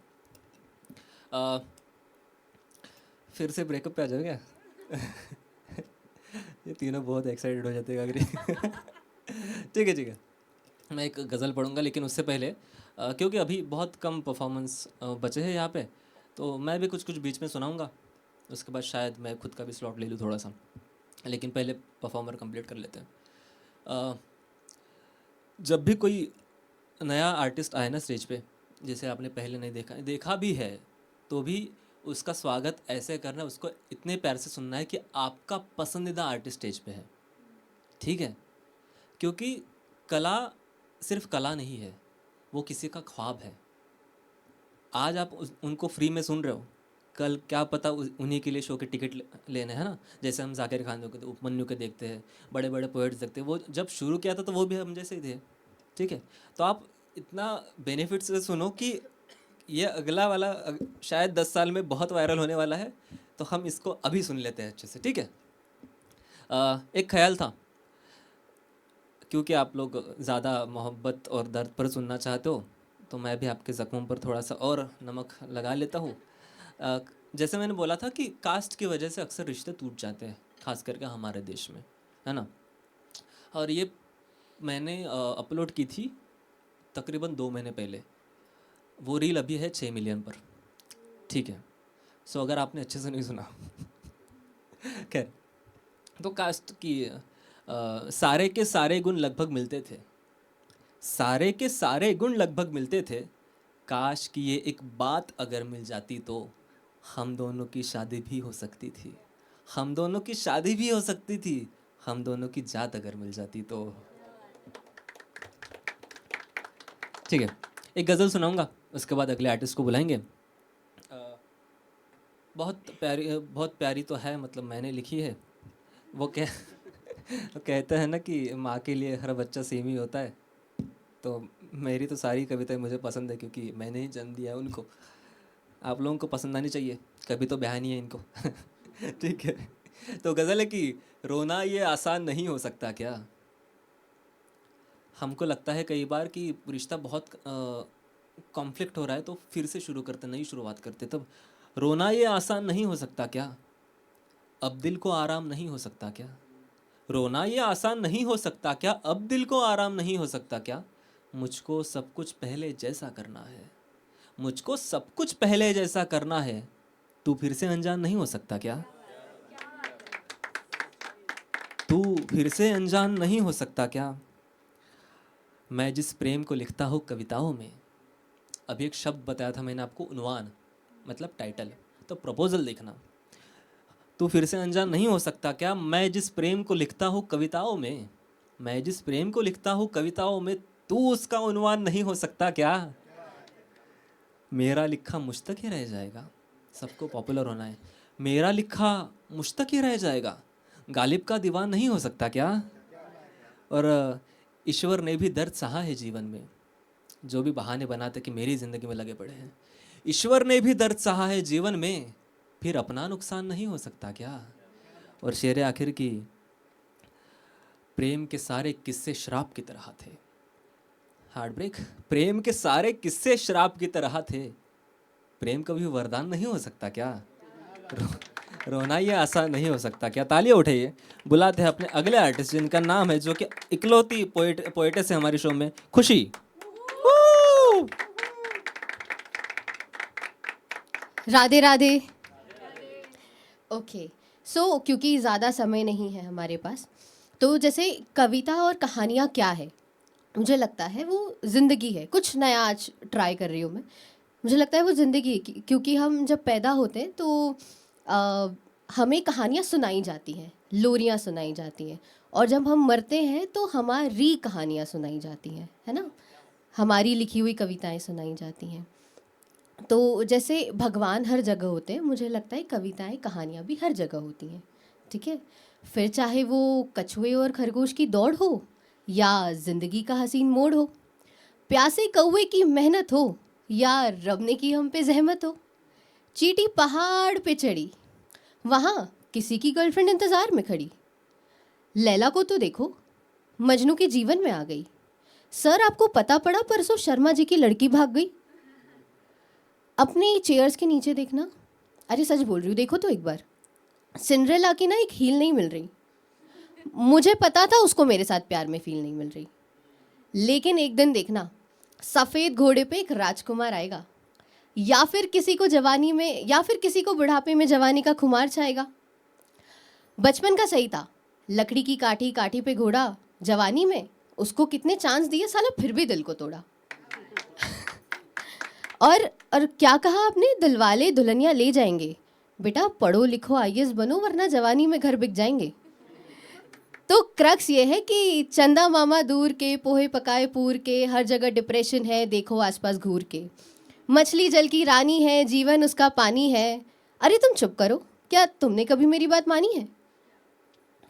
फिर से ब्रेकअप पे आ जाओ क्या. ये तीनों बहुत एक्साइटेड हो जाते हैं अगर. ठीक है ठीक है. मैं एक गज़ल पढ़ूंगा लेकिन उससे पहले क्योंकि अभी बहुत कम परफॉर्मेंस बचे हैं यहाँ पे, तो मैं भी कुछ कुछ बीच में सुनाऊंगा. उसके बाद शायद मैं खुद का भी स्लॉट ले लूँ थोड़ा सा, लेकिन पहले परफॉर्मर कंप्लीट कर लेते हैं. जब भी कोई नया आर्टिस्ट आए ना स्टेज पे, जैसे आपने पहले नहीं देखा भी है तो भी उसका स्वागत ऐसे करना है, उसको इतने प्यार से सुनना है कि आपका पसंदीदा आर्टिस्ट स्टेज पे है, ठीक है? क्योंकि कला सिर्फ कला नहीं है, वो किसी का ख्वाब है। आज आप उनको फ्री में सुन रहे हो, कल क्या पता उन्हीं के लिए शो के टिकट लेने हैं ना। जैसे हम जाकिर खान के, उपमन्यु के देखते हैं, बड़े बड़े पोएट्स देखते हैं, वो जब शुरू किया था तो वो भी हम जैसे ही थे, ठीक है? तो आप इतना बेनिफिट से सुनो कि ये अगला वाला शायद 10 साल में बहुत वायरल होने वाला है, तो हम इसको अभी सुन लेते हैं अच्छे से, ठीक है? एक ख्याल था, क्योंकि आप लोग ज़्यादा मोहब्बत और दर्द पर सुनना चाहते हो, तो मैं भी आपके ज़ख्मों पर थोड़ा सा और नमक लगा लेता हूँ। जैसे मैंने बोला था कि कास्ट की वजह से अक्सर रिश्ते टूट जाते हैं, खास करके हमारे देश में, है ना? और ये मैंने अपलोड की थी तकरीबन 2 महीने पहले। वो रील अभी है 6 मिलियन पर, ठीक है? सो अगर आपने अच्छे से नहीं सुना खैर, तो कास्ट की सारे के सारे गुण लगभग मिलते थे, सारे के सारे गुण लगभग मिलते थे। काश कि ये एक बात अगर मिल जाती तो हम दोनों की शादी भी हो सकती थी, हम दोनों की शादी भी हो सकती थी, हम दोनों की जात अगर मिल जाती तो। ठीक है, एक गज़ल सुनाऊंगा, उसके बाद अगले आर्टिस्ट को बुलाएंगे। बहुत प्यारी तो है, मतलब मैंने लिखी है। वो कहते हैं ना कि माँ के लिए हर बच्चा सेम ही होता है, तो मेरी तो सारी कविताएं मुझे पसंद है क्योंकि मैंने ही जन्म दिया है उनको। आप लोगों को पसंद आनी चाहिए, कभी तो ब्याह नहीं है इनको ठीक है, तो गज़ल है कि रोना ये आसान नहीं हो सकता क्या। हमको लगता है कई बार कि रिश्ता बहुत कॉन्फ्लिक्ट हो रहा है तो फिर से शुरू करते, नई शुरुआत करते, तब रोना ये आसान नहीं हो सकता क्या, अब दिल को आराम नहीं हो सकता क्या, रोना ये आसान नहीं हो सकता क्या, अब दिल को आराम नहीं हो सकता क्या, मुझको सब कुछ पहले जैसा करना है, मुझको सब कुछ पहले जैसा करना है, तू फिर से अनजान नहीं हो सकता क्या, तू फिर से अनजान नहीं हो सकता क्या। मैं जिस प्रेम को लिखता हूँ कविताओं में, अभी एक शब्द बताया था मैंने आपको, उन्वान मतलब टाइटल, तो प्रपोजल देखना। तू फिर से अनजान नहीं हो सकता क्या, मैं जिस प्रेम को लिखता हूँ कविताओं में, मैं जिस प्रेम को लिखता हूँ कविताओं में, तू उसका उन्वान नहीं हो सकता क्या। मेरा लिखा मुझ तक ही रह जाएगा, सबको पॉपुलर होना है, मेरा लिखा मुझ तक ही रह जाएगा, गालिब का दीवान नहीं हो सकता क्या। और ईश्वर ने भी दर्द सहा है जीवन में, जो भी बहाने बनाते कि मेरी ज़िंदगी में लगे पड़े हैं, ईश्वर ने भी दर्द सहा है जीवन में, फिर अपना नुकसान नहीं हो सकता क्या। और शेर आखिर की, प्रेम के सारे किस्से शराब की तरह थे, हार्ट ब्रेक, प्रेम के सारे किस्से शराब की तरह थे, प्रेम कभी वरदान नहीं हो सकता क्या, रोना ये आसान नहीं हो सकता क्या। तालियां उठाइए, बुलाते हैं अपने अगले आर्टिस्ट जिनका नाम है, जो कि इकलौती पोएटेस है हमारे शो में, खुशी। राधे राधे। ओके, सो क्योंकि ज़्यादा समय नहीं है हमारे पास, तो जैसे कविता और कहानियाँ क्या है, मुझे लगता है वो ज़िंदगी है। कुछ नया आज ट्राई कर रही हूँ मैं, मुझे लगता है वो ज़िंदगी है, क्योंकि हम जब पैदा होते हैं तो हमें कहानियाँ सुनाई जाती हैं, लोरियाँ सुनाई जाती हैं, और जब हम मरते हैं तो हमारी कहानियाँ सुनाई जाती हैं, है ना, हमारी लिखी हुई कविताएं सुनाई जाती हैं। तो जैसे भगवान हर जगह होते हैं, मुझे लगता है कविताएं कहानियाँ भी हर जगह होती हैं, ठीक है। फिर चाहे वो कछुए और खरगोश की दौड़ हो, या ज़िंदगी का हसीन मोड़ हो, प्यासे कौवे की मेहनत हो, या रब ने की हम पे जहमत हो, चींटी पहाड़ पे चढ़ी, वहाँ किसी की गर्लफ्रेंड इंतज़ार में खड़ी, लैला को तो देखो मजनू के जीवन में आ गई, सर आपको पता पड़ा परसों शर्मा जी की लड़की भाग गई। अपनी चेयर्स के नीचे देखना, अरे सच बोल रही हूँ, देखो तो एक बार, सिंड्रेला की ना एक हील नहीं मिल रही, मुझे पता था उसको मेरे साथ प्यार में फील नहीं मिल रही, लेकिन एक दिन देखना सफ़ेद घोड़े पे एक राजकुमार आएगा, या फिर किसी को जवानी में, या फिर किसी को बुढ़ापे में जवानी का खुमार छाएगा। बचपन का सही था, लकड़ी की काठी काठी पे घोड़ा, जवानी में उसको कितने चांस दिए, साला फिर भी दिल को तोड़ा। और क्या कहा आपने, दिलवाले दुल्हनिया ले जाएंगे? बेटा पढ़ो लिखो आईएएस बनो, वरना जवानी में घर बिक जाएंगे। तो क्रक्स ये है कि चंदा मामा दूर के, पोहे पकाए पूर के, हर जगह डिप्रेशन है, देखो आसपास घूर के। मछली जल की रानी है, जीवन उसका पानी है। अरे तुम चुप करो, क्या तुमने कभी मेरी बात मानी है?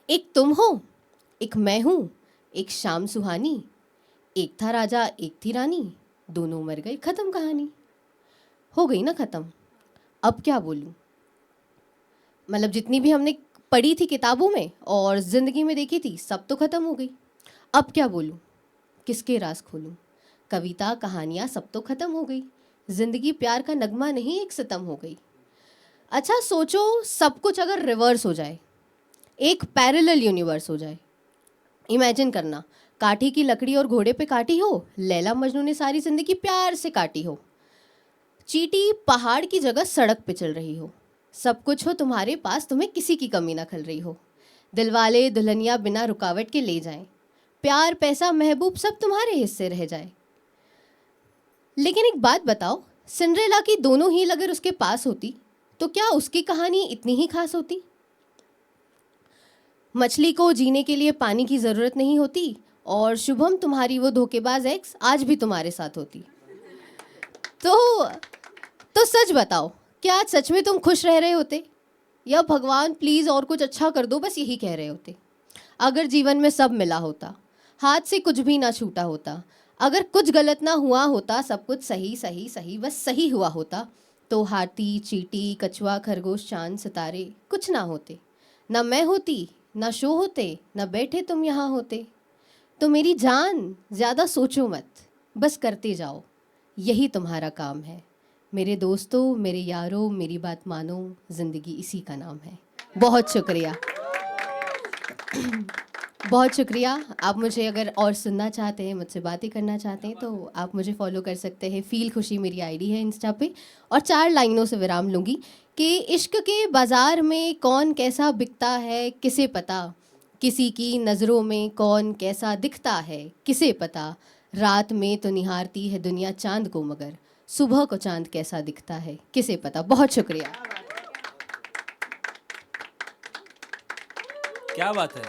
एक तुम हो, एक मैं हूँ, एक शाम सुहानी, एक था राजा एक थी रानी, दोनों मर गए, खत्म कहानी। हो गई ना खत्म, अब क्या बोलूँ? मतलब जितनी भी हमने पढ़ी थी किताबों में और ज़िंदगी में देखी थी, सब तो ख़त्म हो गई। अब क्या बोलूँ, किसके राज खोलूँ? कविता कहानियाँ सब तो ख़त्म हो गई। ज़िंदगी प्यार का नगमा नहीं, एक सितम हो गई। अच्छा सोचो, सब कुछ अगर रिवर्स हो जाए, एक पैरेलल यूनिवर्स हो जाए। इमेजिन करना, काठी की लकड़ी और घोड़े पे काटी हो, लैला मजनू ने सारी ज़िंदगी प्यार से काटी हो। चींटी पहाड़ की जगह सड़क पे चल रही हो, सब कुछ हो तुम्हारे पास, तुम्हें किसी की कमी ना खल रही हो। दिलवाले दुल्हनिया बिना रुकावट के ले जाएं, प्यार पैसा महबूब सब तुम्हारे हिस्से रह जाए। लेकिन एक बात बताओ, सिंड्रेला की दोनों हील अगर उसके पास होती तो क्या उसकी कहानी इतनी ही खास होती? मछली को जीने के लिए पानी की ज़रूरत नहीं होती, और शुभम तुम्हारी वो धोखेबाज एक्स आज भी तुम्हारे साथ होती। तो सच बताओ, क्या आज सच में तुम खुश रह रहे होते, या भगवान प्लीज़ और कुछ अच्छा कर दो बस यही कह रहे होते? अगर जीवन में सब मिला होता, हाथ से कुछ भी ना छूटा होता, अगर कुछ गलत ना हुआ होता, सब कुछ सही सही सही बस सही हुआ होता, तो हाथी चींटी कछुआ खरगोश चांद सितारे कुछ ना होते। ना मैं होती, ना शो होते, ना बैठे तुम यहाँ होते। तो मेरी जान ज़्यादा सोचो मत, बस करते जाओ, यही तुम्हारा काम है। मेरे दोस्तों, मेरे यारों, मेरी बात मानो, ज़िंदगी इसी का नाम है। बहुत शुक्रिया। बहुत शुक्रिया। आप मुझे अगर और सुनना चाहते हैं, मुझसे बातें करना चाहते हैं, तो आप मुझे फॉलो कर सकते हैं। फील खुशी मेरी आईडी है इंस्टा पे। और 4 लाइनों से विराम लूँगी कि इश्क के बाज़ार में कौन कैसा बिकता है किसे पता, किसी की नज़रों में कौन कैसा दिखता है किसे पता। रात में तो निहारती है दुनिया चांद को, मगर सुबह को चांद कैसा दिखता है किसे पता। बहुत शुक्रिया। क्या बात है,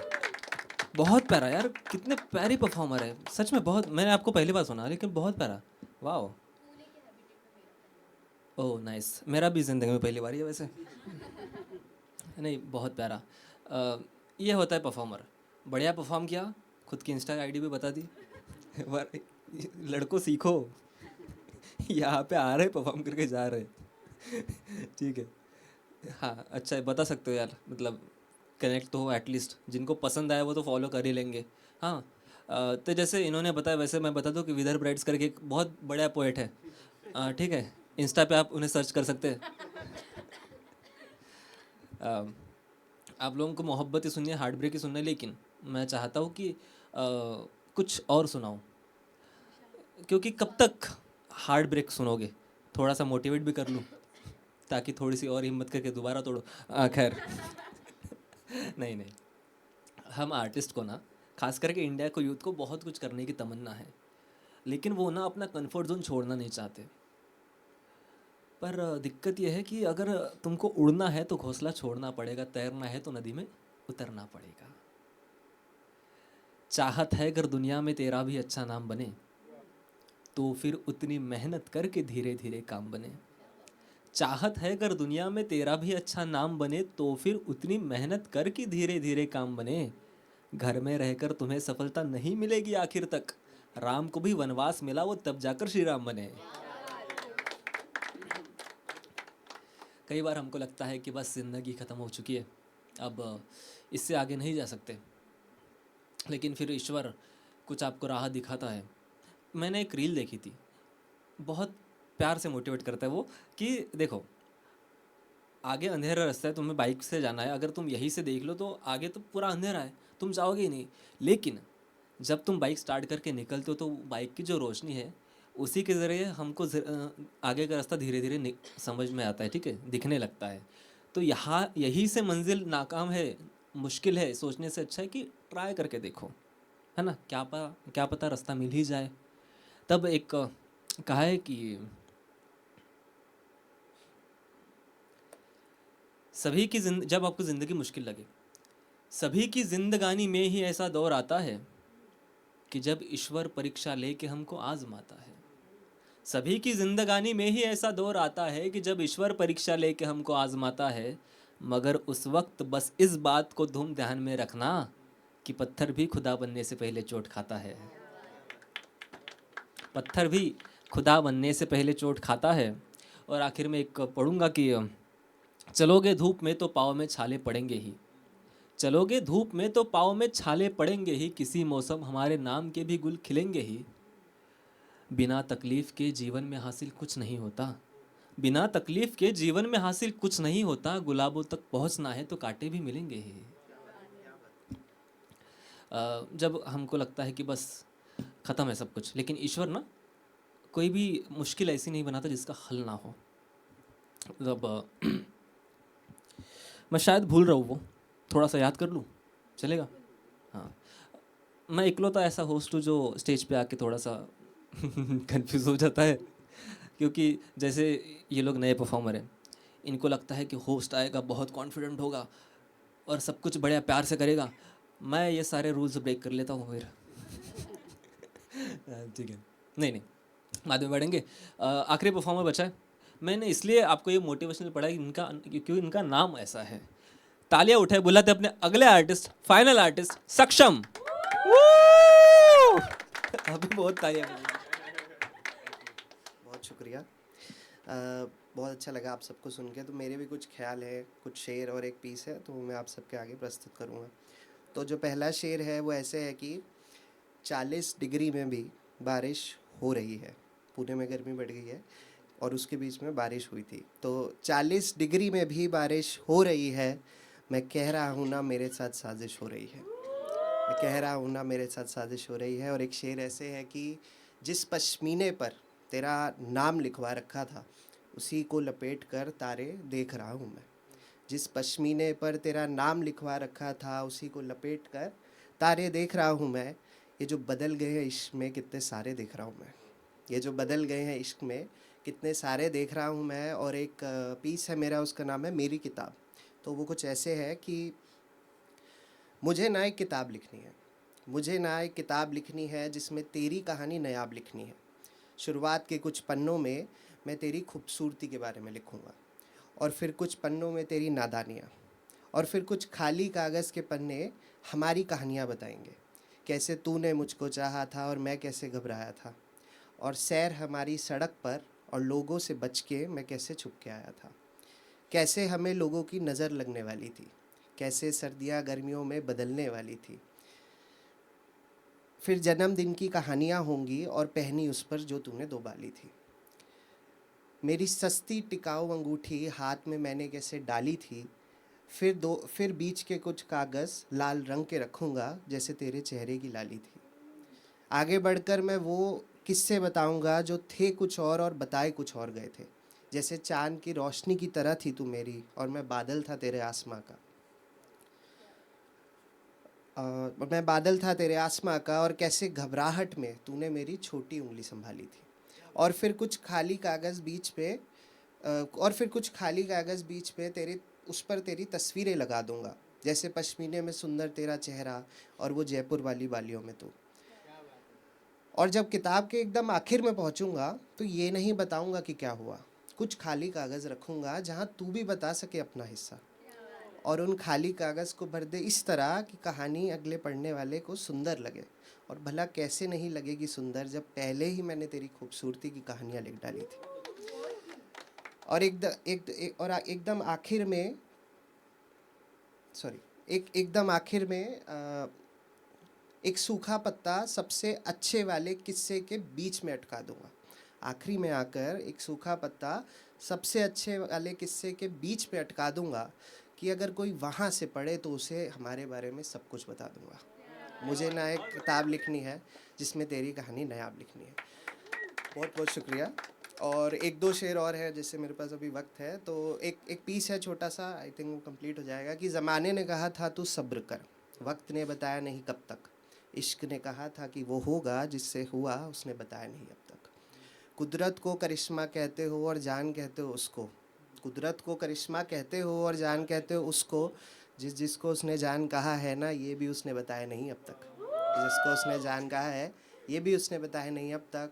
बहुत प्यारा यार, कितने प्यारी परफॉर्मर है सच में। बहुत, मैंने आपको पहली बार सुना लेकिन बहुत प्यारा। वाह, ओह नाइस। मेरा भी ज़िंदगी में पहली बार ही है वैसे। नहीं, बहुत प्यारा। ये होता है परफॉर्मर। बढ़िया परफॉर्म किया, खुद की इंस्टा आईडी भी बता दी। लड़कों सीखो, यहाँ पे आ रहे परफॉर्म करके जा रहे। ठीक है, हाँ अच्छा है, बता सकते हो यार, मतलब कनेक्ट तो हो एटलीस्ट। जिनको पसंद आया वो तो फॉलो कर ही लेंगे। हाँ, तो जैसे इन्होंने बताया वैसे मैं बता दूं कि विदर्भ राइट्स करके एक बहुत बड़ा पोएट है, ठीक है, इंस्टा पे आप उन्हें सर्च कर सकते हैं। आप लोगों को मोहब्बत ही सुननी है, हार्ट ब्रेक ही सुनना है, लेकिन मैं चाहता हूँ कि कुछ और सुनाऊँ, क्योंकि कब तक हार्ट ब्रेक सुनोगे, थोड़ा सा मोटिवेट भी कर लूँ ताकि थोड़ी सी और हिम्मत करके दोबारा तोड़ो। खैर नहीं नहीं, हम आर्टिस्ट को ना, खास करके इंडिया को यूथ को बहुत कुछ करने की तमन्ना है, लेकिन वो ना अपना कंफर्ट जोन छोड़ना नहीं चाहते। पर दिक्कत यह है कि अगर तुमको उड़ना है तो घोंसला छोड़ना पड़ेगा, तैरना है तो नदी में उतरना पड़ेगा। चाहत है अगर दुनिया में तेरा भी अच्छा नाम बने, तो फिर उतनी मेहनत करके धीरे धीरे काम बने। चाहत है अगर दुनिया में तेरा भी अच्छा नाम बने, तो फिर उतनी मेहनत करके धीरे धीरे काम बने। घर में रहकर तुम्हें सफलता नहीं मिलेगी आखिर तक, राम को भी वनवास मिला, वो तब जाकर श्री राम बने। कई बार हमको लगता है कि बस ज़िंदगी ख़त्म हो चुकी है, अब इससे आगे नहीं जा सकते, लेकिन फिर ईश्वर कुछ आपको राह दिखाता है। मैंने एक रील देखी थी, बहुत प्यार से मोटिवेट करता है वो, कि देखो आगे अंधेरा रास्ता है, तुम्हें बाइक से जाना है, अगर तुम यहीं से देख लो तो आगे तो पूरा अंधेरा है, तुम जाओगे ही नहीं। लेकिन जब तुम बाइक स्टार्ट करके निकलते हो तो बाइक की जो रोशनी है उसी के ज़रिए हमको आगे का रास्ता धीरे धीरे समझ में आता है, ठीक है, दिखने लगता है। तो यही से मंजिल नाकाम है, मुश्किल है, सोचने से अच्छा है कि ट्राई करके देखो, है ना, क्या पता रास्ता मिल ही जाए। तब एक कहा है कि जब आपको ज़िंदगी मुश्किल लगे, सभी की जिंदगानी में ही ऐसा दौर आता है कि जब ईश्वर परीक्षा लेके हमको आजमाता है। सभी की जिंदगानी में ही ऐसा दौर आता है कि जब ईश्वर परीक्षा लेके हमको आजमाता है, मगर उस वक्त बस इस बात को तुम ध्यान में रखना कि पत्थर भी खुदा बनने से पहले चोट खाता है। पत्थर भी खुदा बनने से पहले चोट खाता है। और आखिर में एक पढ़ूंगा कि चलोगे धूप में तो पाँव में छाले पड़ेंगे ही, चलोगे धूप में तो पाँव में छाले पड़ेंगे ही, किसी मौसम हमारे नाम के भी गुल खिलेंगे ही। बिना तकलीफ़ के जीवन में हासिल कुछ नहीं होता, बिना तकलीफ़ के जीवन में हासिल कुछ नहीं होता, गुलाबों तक पहुंचना है तो कांटे भी मिलेंगे ही। जब हमको लगता है कि बस ख़त्म है सब कुछ, लेकिन ईश्वर ना कोई भी मुश्किल ऐसी नहीं बनाता जिसका हल ना हो। मतलब मैं शायद भूल रहा हूँ, वो थोड़ा सा याद कर लूँ, चलेगा? हाँ, मैं इकलौता ऐसा होस्ट हूँ जो स्टेज पे आके थोड़ा सा कंफ्यूज हो जाता है, क्योंकि जैसे ये लोग नए परफॉर्मर हैं, इनको लगता है कि होस्ट आएगा बहुत कॉन्फिडेंट होगा और सब कुछ बढ़िया प्यार से करेगा। मैं ये सारे रूल्स ब्रेक कर लेता हूँ फिर। ठीक है, नहीं नहीं, बाद में बढ़ेंगे। आखिरी परफॉर्मर बचा है। मैंने इसलिए आपको ये मोटिवेशनल पढ़ा है क्योंकि इनका नाम ऐसा है। तालियां उठाए, बुलाते अपने अगले आर्टिस्ट, फाइनल आर्टिस्ट सक्षम। अभी बहुत तालियां। बहुत शुक्रिया। बहुत अच्छा लगा आप सबको सुन के। तो मेरे भी कुछ ख्याल है, कुछ शेर और एक पीस है, तो मैं आप सबके आगे प्रस्तुत करूँगा। तो जो पहला शेर है वो ऐसे है कि 40 डिग्री में भी बारिश हो रही है। पुणे में गर्मी बढ़ गई है और उसके बीच में बारिश हुई थी। तो 40 डिग्री में भी बारिश हो रही है, मैं कह रहा हूँ ना मेरे साथ साजिश हो रही है, मैं कह रहा हूँ ना मेरे साथ साजिश हो रही है। और एक शेर ऐसे है कि जिस पश्मीने पर तेरा नाम लिखवा रखा था, उसी को लपेट कर तारे देख रहा हूँ मैं। जिस पश्मीने पर तेरा नाम लिखवा रखा था, उसी को लपेट कर तारे देख रहा हूँ मैं। ये जो बदल गए हैं इश्क में कितने सारे देख रहा हूँ मैं, ये जो बदल गए हैं इश्क में कितने सारे देख रहा हूँ मैं। और एक पीस है मेरा, उसका नाम है मेरी किताब। तो वो कुछ ऐसे है कि मुझे ना एक किताब लिखनी है, मुझे ना एक किताब लिखनी है जिसमें तेरी कहानी नायाब लिखनी है। शुरुआत के कुछ पन्नों में मैं तेरी खूबसूरती के बारे में लिखूँगा, और फिर कुछ पन्नों में तेरी नादानियाँ, और फिर कुछ खाली कागज़ के पन्ने हमारी कहानियाँ बताएंगे। कैसे तूने मुझको चाहा था और मैं कैसे घबराया था, और सैर हमारी सड़क पर और लोगों से बच के मैं कैसे छुप के आया था। कैसे हमें लोगों की नज़र लगने वाली थी, कैसे सर्दियाँ गर्मियों में बदलने वाली थी। फिर जन्मदिन की कहानियाँ होंगी और पहनी उस पर जो तूने दो बाली थी। मेरी सस्ती टिकाऊ अंगूठी हाथ में मैंने कैसे डाली थी। फिर बीच के कुछ कागज़ लाल रंग के रखूँगा जैसे तेरे चेहरे की लाली थी। आगे बढ़कर मैं वो किस्से बताऊँगा जो थे कुछ और बताए कुछ और गए थे। जैसे चाँद की रोशनी की तरह थी तू मेरी, और मैं बादल था तेरे आसमां का। मैं बादल था तेरे आसमां का, और कैसे घबराहट में तूने मेरी छोटी उंगली संभाली थी। और फिर कुछ खाली कागज़ बीच पे तेरे उस पर तेरी तस्वीरें लगा दूंगा, जैसे पश्मीने में सुंदर तेरा चेहरा और वो जयपुर वाली बालियों में तू। और जब किताब के एकदम आखिर में पहुंचूंगा तो ये नहीं बताऊंगा कि क्या हुआ, कुछ खाली कागज़ रखूंगा जहां तू भी बता सके अपना हिस्सा, और उन खाली कागज़ को भर दे इस तरह कि कहानी अगले पढ़ने वाले को सुंदर लगे। और भला कैसे नहीं लगेगी सुंदर जब पहले ही मैंने तेरी खूबसूरती की कहानियाँ लिख डाली थी। और एकदम आखिर में एक सूखा पत्ता सबसे अच्छे वाले किस्से के बीच में अटका दूंगा। आखिरी में आकर एक सूखा पत्ता सबसे अच्छे वाले किस्से के बीच में अटका दूंगा कि अगर कोई वहाँ से पढ़े तो उसे हमारे बारे में सब कुछ बता दूंगा। मुझे ना एक किताब लिखनी है जिसमें तेरी कहानी नायाब लिखनी है। बहुत बहुत शुक्रिया। और एक दो शेर और है जिससे मेरे पास अभी वक्त है, तो एक पीस है छोटा सा, आई थिंक वो कंप्लीट हो जाएगा। कि ज़माने ने कहा था तू सब्र कर, वक्त ने बताया नहीं कब तक। इश्क ने कहा था कि वो होगा, जिससे हुआ उसने बताया नहीं अब तक। कुदरत को करिश्मा कहते हो और जान कहते हो उसको, कुदरत को करिश्मा कहते हो और जान कहते हो उसको जिसको उसने जान कहा है ना, ये भी उसने बताया नहीं अब तक। जिसको उसने जान कहा है ये भी उसने बताया नहीं अब तक।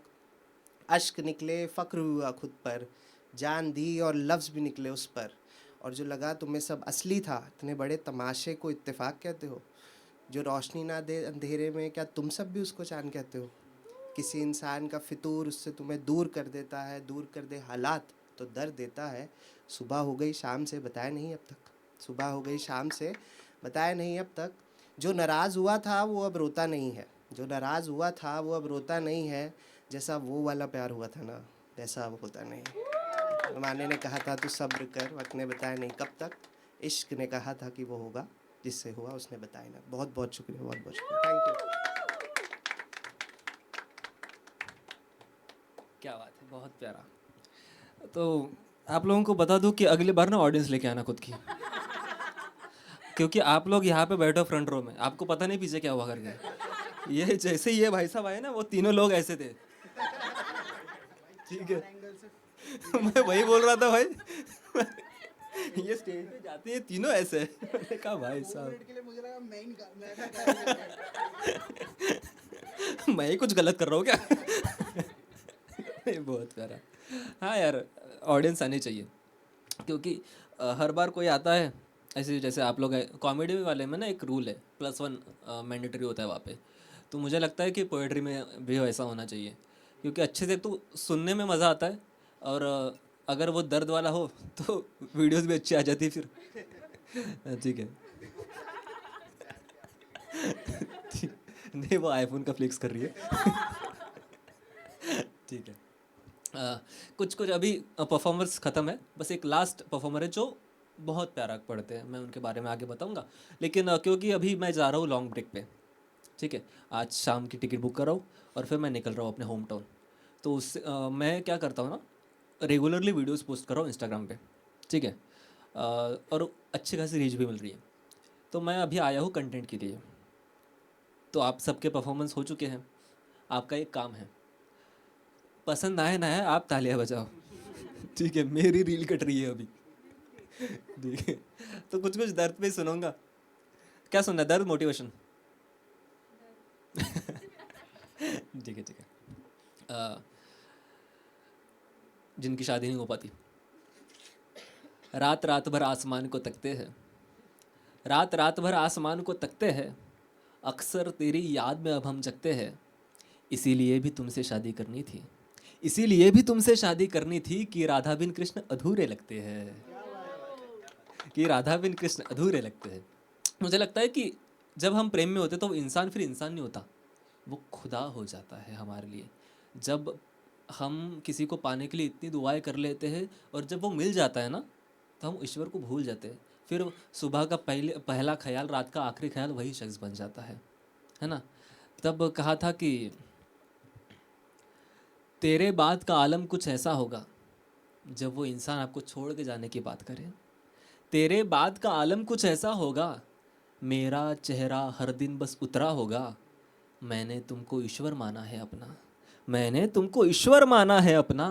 अश्क निकले, फ़क्र हुआ खुद पर, जान दी और लफ्ज़ भी निकले उस पर। और जो लगा तुम्हें सब असली था, इतने बड़े तमाशे को इत्तेफाक कहते हो। जो रोशनी ना दे अंधेरे में, क्या तुम सब भी उसको चांद कहते हो। किसी इंसान का फितूर उससे तुम्हें दूर कर देता है, दूर कर दे हालात तो दर्द देता है। सुबह हो गई शाम से बताया नहीं अब तक, सुबह हो गई शाम से बताया नहीं अब तक। जो नाराज़ हुआ था वो अब रोता नहीं है, जो नाराज़ हुआ था वो अब रोता नहीं है। जैसा वो वाला प्यार हुआ था ना, वैसा अब होता नहीं। ज़माने ने कहा था तू सब्र कर, वक्त ने बताया नहीं कब तक। इश्क ने कहा था कि वो होगा, जिससे हुआ उसने बताया ना। बहुत बहुत शुक्रिया, बहुत बहुत शुक्रिया, थैंक यू। क्या बात है, बहुत प्यारा। तो आप लोगों को बता दूं कि अगली बार ना ऑडियंस लेके आना खुद की, क्योंकि आप लोग यहाँ पे बैठो फ्रंट रो में, आपको पता नहीं पीछे क्या हुआ करके। ये जैसे ये भाई साहब आए ना, वो तीनों लोग ऐसे थे, ठीक है। मैं वही बोल रहा था भाई, ये स्टेज पे जाते हैं तीनों ऐसे। मैंने कहा भाई साहब मैं ही कुछ गलत कर रहा हूँ क्या? बहुत प्यारा। हाँ यार, ऑडियंस आनी चाहिए, क्योंकि हर बार कोई आता है ऐसे, जैसे आप लोग कॉमेडी वाले में ना एक रूल है, +1 मैंडेटरी होता है वहाँ पे। तो मुझे लगता है कि पोएट्री में भी वैसा होना चाहिए, क्योंकि अच्छे से तो सुनने में मज़ा आता है, और अगर वो दर्द वाला हो तो वीडियोस भी अच्छी आ जाती है फिर। ठीक है। नहीं, वो आईफोन का फ्लिक्स कर रही है। ठीक है। कुछ कुछ अभी परफॉर्मर्स ख़त्म है, बस एक लास्ट परफॉर्मर है जो बहुत प्यारा पढ़ते हैं, मैं उनके बारे में आगे बताऊंगा। लेकिन क्योंकि अभी मैं जा रहा हूँ लॉन्ग ब्रेक पे, ठीक है, आज शाम की टिकट बुक कर रहा हूँ और फिर मैं निकल रहा हूँ अपने होम टाउन। तो उससे मैं क्या करता हूँ ना, रेगुलरली वीडियोस पोस्ट कर रहा हूँ इंस्टाग्राम पे, ठीक है, और अच्छी खासी रीच भी मिल रही है। तो मैं अभी आया हूँ कंटेंट के लिए। तो आप सबके परफॉर्मेंस हो चुके हैं, आपका एक काम है, पसंद आए ना है आप तालियां बजाओ। ठीक है, मेरी रील कट रही है अभी। ठीक है, तो कुछ कुछ दर्द पे सुनूंगा। क्या सुनना है, दर्द, मोटिवेशन? ठीक है, ठीक है। जिनकी शादी नहीं हो पाती, रात रात भर आसमान को तकते हैं, रात रात भर आसमान को तकते हैं, अक्सर तेरी याद में अब हम जगते हैं। इसीलिए भी तुमसे शादी करनी थी, इसीलिए भी तुमसे शादी करनी थी, कि राधा बिन कृष्ण अधूरे लगते हैं, कि राधा बिन कृष्ण अधूरे लगते हैं। मुझे लगता है कि जब हम प्रेम में होते तो वो इंसान फिर इंसान नहीं होता, वो खुदा हो जाता है हमारे लिए। जब हम किसी को पाने के लिए इतनी दुआएं कर लेते हैं और जब वो मिल जाता है ना, तो हम ईश्वर को भूल जाते हैं। फिर सुबह का पहला ख्याल, रात का आखिरी ख्याल वही शख्स बन जाता है ना। तब कहा था कि तेरे बाद का आलम कुछ ऐसा होगा, जब वो इंसान आपको छोड़ के जाने की बात करे। तेरे बाद का आलम कुछ ऐसा होगा, मेरा चेहरा हर दिन बस उतरा होगा। मैंने तुमको ईश्वर माना है अपना, मैंने तुमको ईश्वर माना है अपना।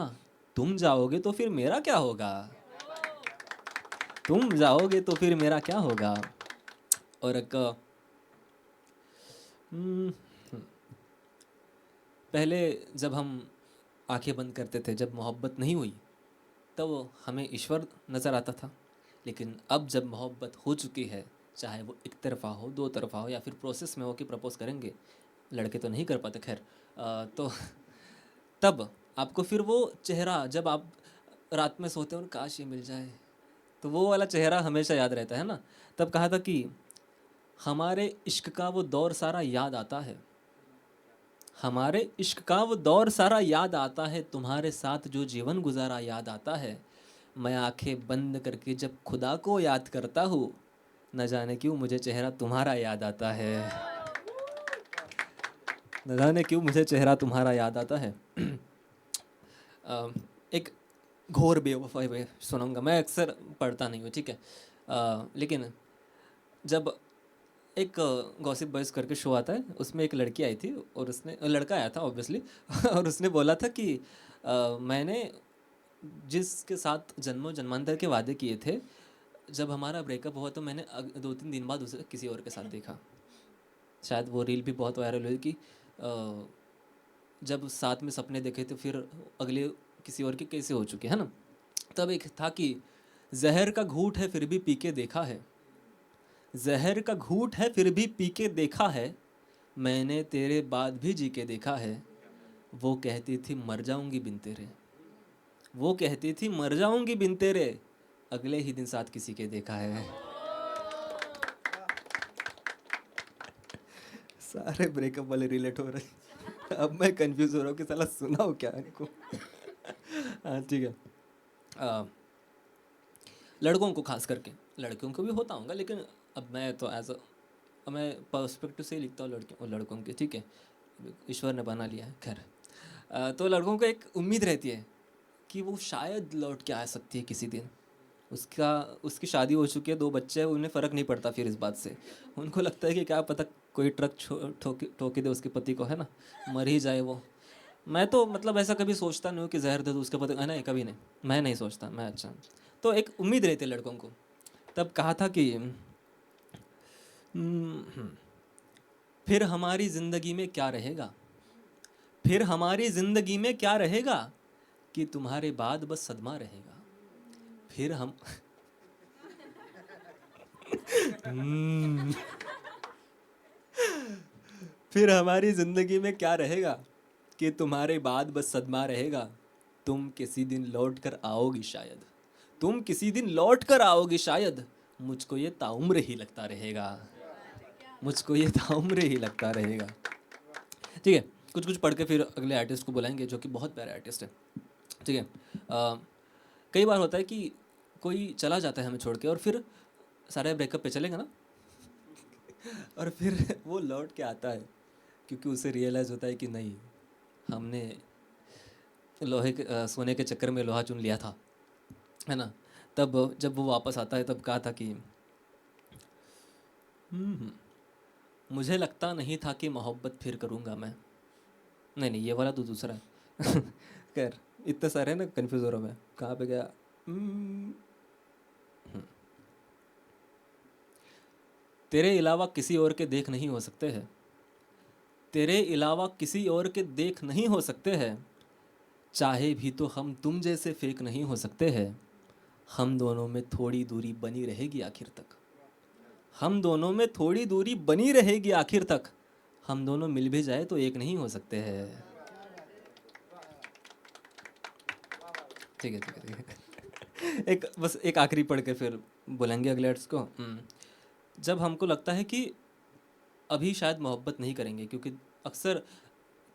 तुम जाओगे तो फिर मेरा क्या होगा, तुम जाओगे तो फिर मेरा क्या होगा। और एक पहले जब हम आंखें बंद करते थे, जब मोहब्बत नहीं हुई, तब हमें ईश्वर नज़र आता था। लेकिन अब जब मोहब्बत हो चुकी है, चाहे वो एक तरफ़ा हो, दो तरफ़ा हो, या फिर प्रोसेस में हो कि प्रपोज करेंगे, लड़के तो नहीं कर पाते खैर, तो तब आपको फिर वो चेहरा, जब आप रात में सोते हो, काश ये मिल जाए, तो वो वाला चेहरा हमेशा याद रहता है ना। तब कहा था कि हमारे इश्क का वो दौर सारा याद आता है, हमारे इश्क का वो दौर सारा याद आता है, तुम्हारे साथ जो जीवन गुजारा याद आता है। मैं आंखें बंद करके जब खुदा को याद करता हूँ, न जाने क्यों मुझे चेहरा तुम्हारा याद आता है, न जाने क्यों मुझे चेहरा तुम्हारा याद आता है। एक घोर बेवफाई सुनाऊंगा, मैं अक्सर पढ़ता नहीं हूँ, ठीक है, लेकिन जब एक गॉसिप बॉयज़ करके शो आता है, उसमें एक लड़की आई थी और उसने, लड़का आया था ऑब्वियसली, और उसने बोला था कि मैंने जिसके साथ जन्मों जन्मांतर के वादे किए थे, जब हमारा ब्रेकअप हुआ तो मैंने 2-3 दिन बाद उसे किसी और के साथ देखा। शायद वो रील भी बहुत वायरल हुई कि जब साथ में सपने देखे तो फिर अगले किसी और के कैसे हो चुके, है ना। तब एक था कि जहर का घूंट है फिर भी पी के देखा है, जहर का घूंट है फिर भी पी के देखा है, मैंने तेरे बाद भी जी के देखा है, वो कहती थी मर जाऊंगी बिन तेरे, वो कहती थी मर जाऊंगी बिन तेरे, अगले ही दिन साथ किसी के देखा है। सारे ब्रेकअप वाले रिलेट हो रहे हैं। अब मैं कंफ्यूज हो रहा हूँ कि साला सुनाओ क्या इनको। हाँ ठीक है। लड़कों को खास करके, लड़कियों को भी होता होगा, लेकिन अब मैं तो मैं पर्सपेक्टिव से ही लिखता हूँ लड़कियों और लड़कों के, ठीक है, ईश्वर ने बना लिया है खैर। तो लड़कों को एक उम्मीद रहती है कि वो शायद लौट के आ सकती है किसी दिन, उसकी शादी हो चुकी है, 2 बच्चे हैं, उन्हें फ़र्क नहीं पड़ता फिर इस बात से। उनको लगता है कि क्या पता कोई ट्रक ठोके दे उसके पति को, है ना, मर ही जाए वो। मैं तो मतलब ऐसा कभी सोचता नहीं हूँ कि जहर दे दो उसके पति को, है ना, कभी नहीं, मैं नहीं सोचता, मैं अच्छा। तो एक उम्मीद रहती है लड़कों को। तब कहा था कि फिर हमारी ज़िंदगी में क्या रहेगा, फिर हमारी ज़िंदगी में क्या रहेगा, कि तुम्हारे बाद बस सदमा रहेगा, फिर हम फिर हमारी ज़िंदगी में क्या रहेगा, कि तुम्हारे बाद बस सदमा रहेगा, तुम किसी दिन लौट कर आओगी शायद, तुम किसी दिन लौट कर आओगी शायद, मुझको ये ताउम्र ही लगता रहेगा, मुझको ये ताउम्र ही लगता रहेगा। ठीक है, कुछ कुछ पढ़ के फिर अगले आर्टिस्ट को बुलाएंगे जो कि बहुत प्यारे आर्टिस्ट है। ठीक है, कई बार होता है कि कोई चला जाता है हमें छोड़ के और फिर सारे ब्रेकअप पे चलेगा ना और फिर वो लौट के आता है क्योंकि उसे रियलाइज़ होता है कि नहीं, हमने सोने के चक्कर में लोहा चुन लिया था, है ना। तब जब वो वापस आता है तब कहा था कि मुझे लगता नहीं था कि मोहब्बत फिर करूँगा मैं। नहीं, ये वाला तो दूसरा है। खैर इतने सारे हैं ना, कन्फ्यूज़ हो रहा हूँ मैं कहाँ पे गया। तेरे अलावा किसी और के देख नहीं हो सकते हैं, तेरे अलावा किसी और के देख नहीं हो सकते हैं, चाहे भी तो हम तुम जैसे फेक नहीं हो सकते हैं, हम दोनों में थोड़ी दूरी बनी रहेगी आखिर तक, हम दोनों में थोड़ी दूरी बनी रहेगी आखिर तक, हम दोनों मिल भी जाए तो एक नहीं हो सकते हैं। ठीक है ठीक है ठीक है। एक बस एक आखिरी पढ़ के फिर बुलाएंगे अगले आर्ट्स को। जब हमको लगता है कि अभी शायद मोहब्बत नहीं करेंगे, क्योंकि अक्सर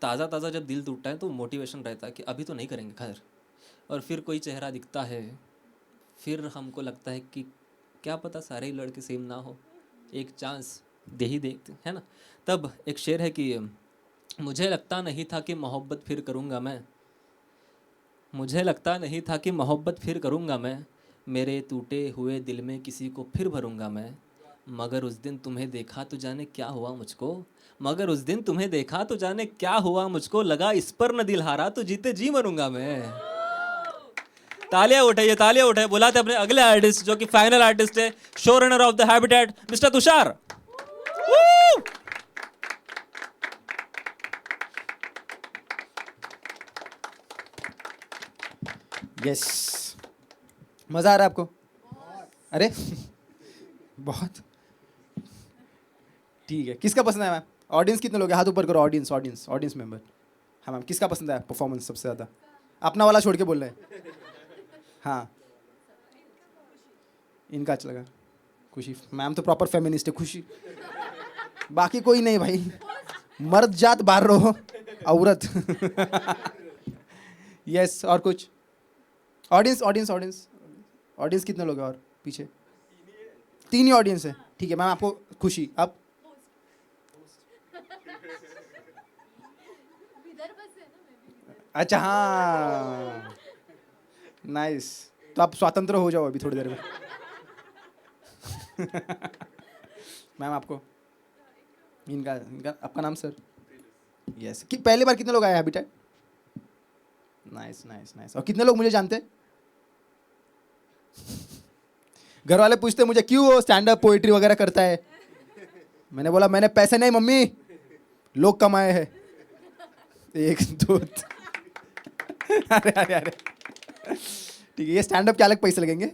ताज़ा ताज़ा जब दिल टूटता है तो मोटिवेशन रहता है कि अभी तो नहीं करेंगे खैर, और फिर कोई चेहरा दिखता है, फिर हमको लगता है कि क्या पता सारे ही लड़के सेम ना हो, एक चांस दे ही देखते, है ना। तब एक शेर है कि मुझे लगता नहीं था कि मोहब्बत फिर करूँगा मैं, मुझे लगता नहीं था कि मोहब्बत फिर करूँगा मैं, मेरे टूटे हुए दिल में किसी को फिर भरूँगा मैं, मगर उस दिन तुम्हें देखा तो जाने क्या हुआ मुझको, मगर उस दिन तुम्हें देखा तो जाने क्या हुआ मुझको, लगा इस पर न दिल हारा तो जीते जी मरूंगा मैं। तालियां उठाइए, तालियां उठाइए। बुलाते अपने अगले आर्टिस्ट जो कि फाइनल आर्टिस्ट है, show runner of the habitat, mister Tushar. Yes, मज़ा आ रहा है आपको? अरे बहुत ठीक है। किसका पसंद है मैम? ऑडियंस कितने लोग हैं? हाथ ऊपर करो। Audience audience audience member. हाँ मैम, किसका पसंद है परफॉर्मेंस सबसे ज़्यादा? अपना वाला छोड़ के बोल रहे हैं। हाँ, इनका अच्छा लगा। खुशी मैम तो प्रॉपर फेमिनिस्ट है। खुशी, बाकी कोई नहीं भाई, मर्द जात बाहर रहो, औरत। यस, और कुछ? ऑडियंस ऑडियंस ऑडियंस ऑडियंस कितने लोग हैं? और पीछे 3 ही ऑडियंस है। ठीक है मैम, आपको खुशी। अब अच्छा, हाँ नाइस, तो आप स्वतंत्र हो जाओ अभी थोड़ी देर में। मैम आपको? इनका इनका आपका नाम सर? यस। कि पहली बार कितने लोग आए हैबिटेट? Nice nice nice. और कितने लोग मुझे जानते हैं? घर वाले पूछते मुझे क्यों वो स्टैंड अप पोइट्री वगैरह करता है। मैंने बोला मैंने पैसे नहीं मम्मी, लोग कमाए हैं। एक दो अरे अरे अरे ठीक है, ये स्टैंड अप के अलग पैसे लगेंगे।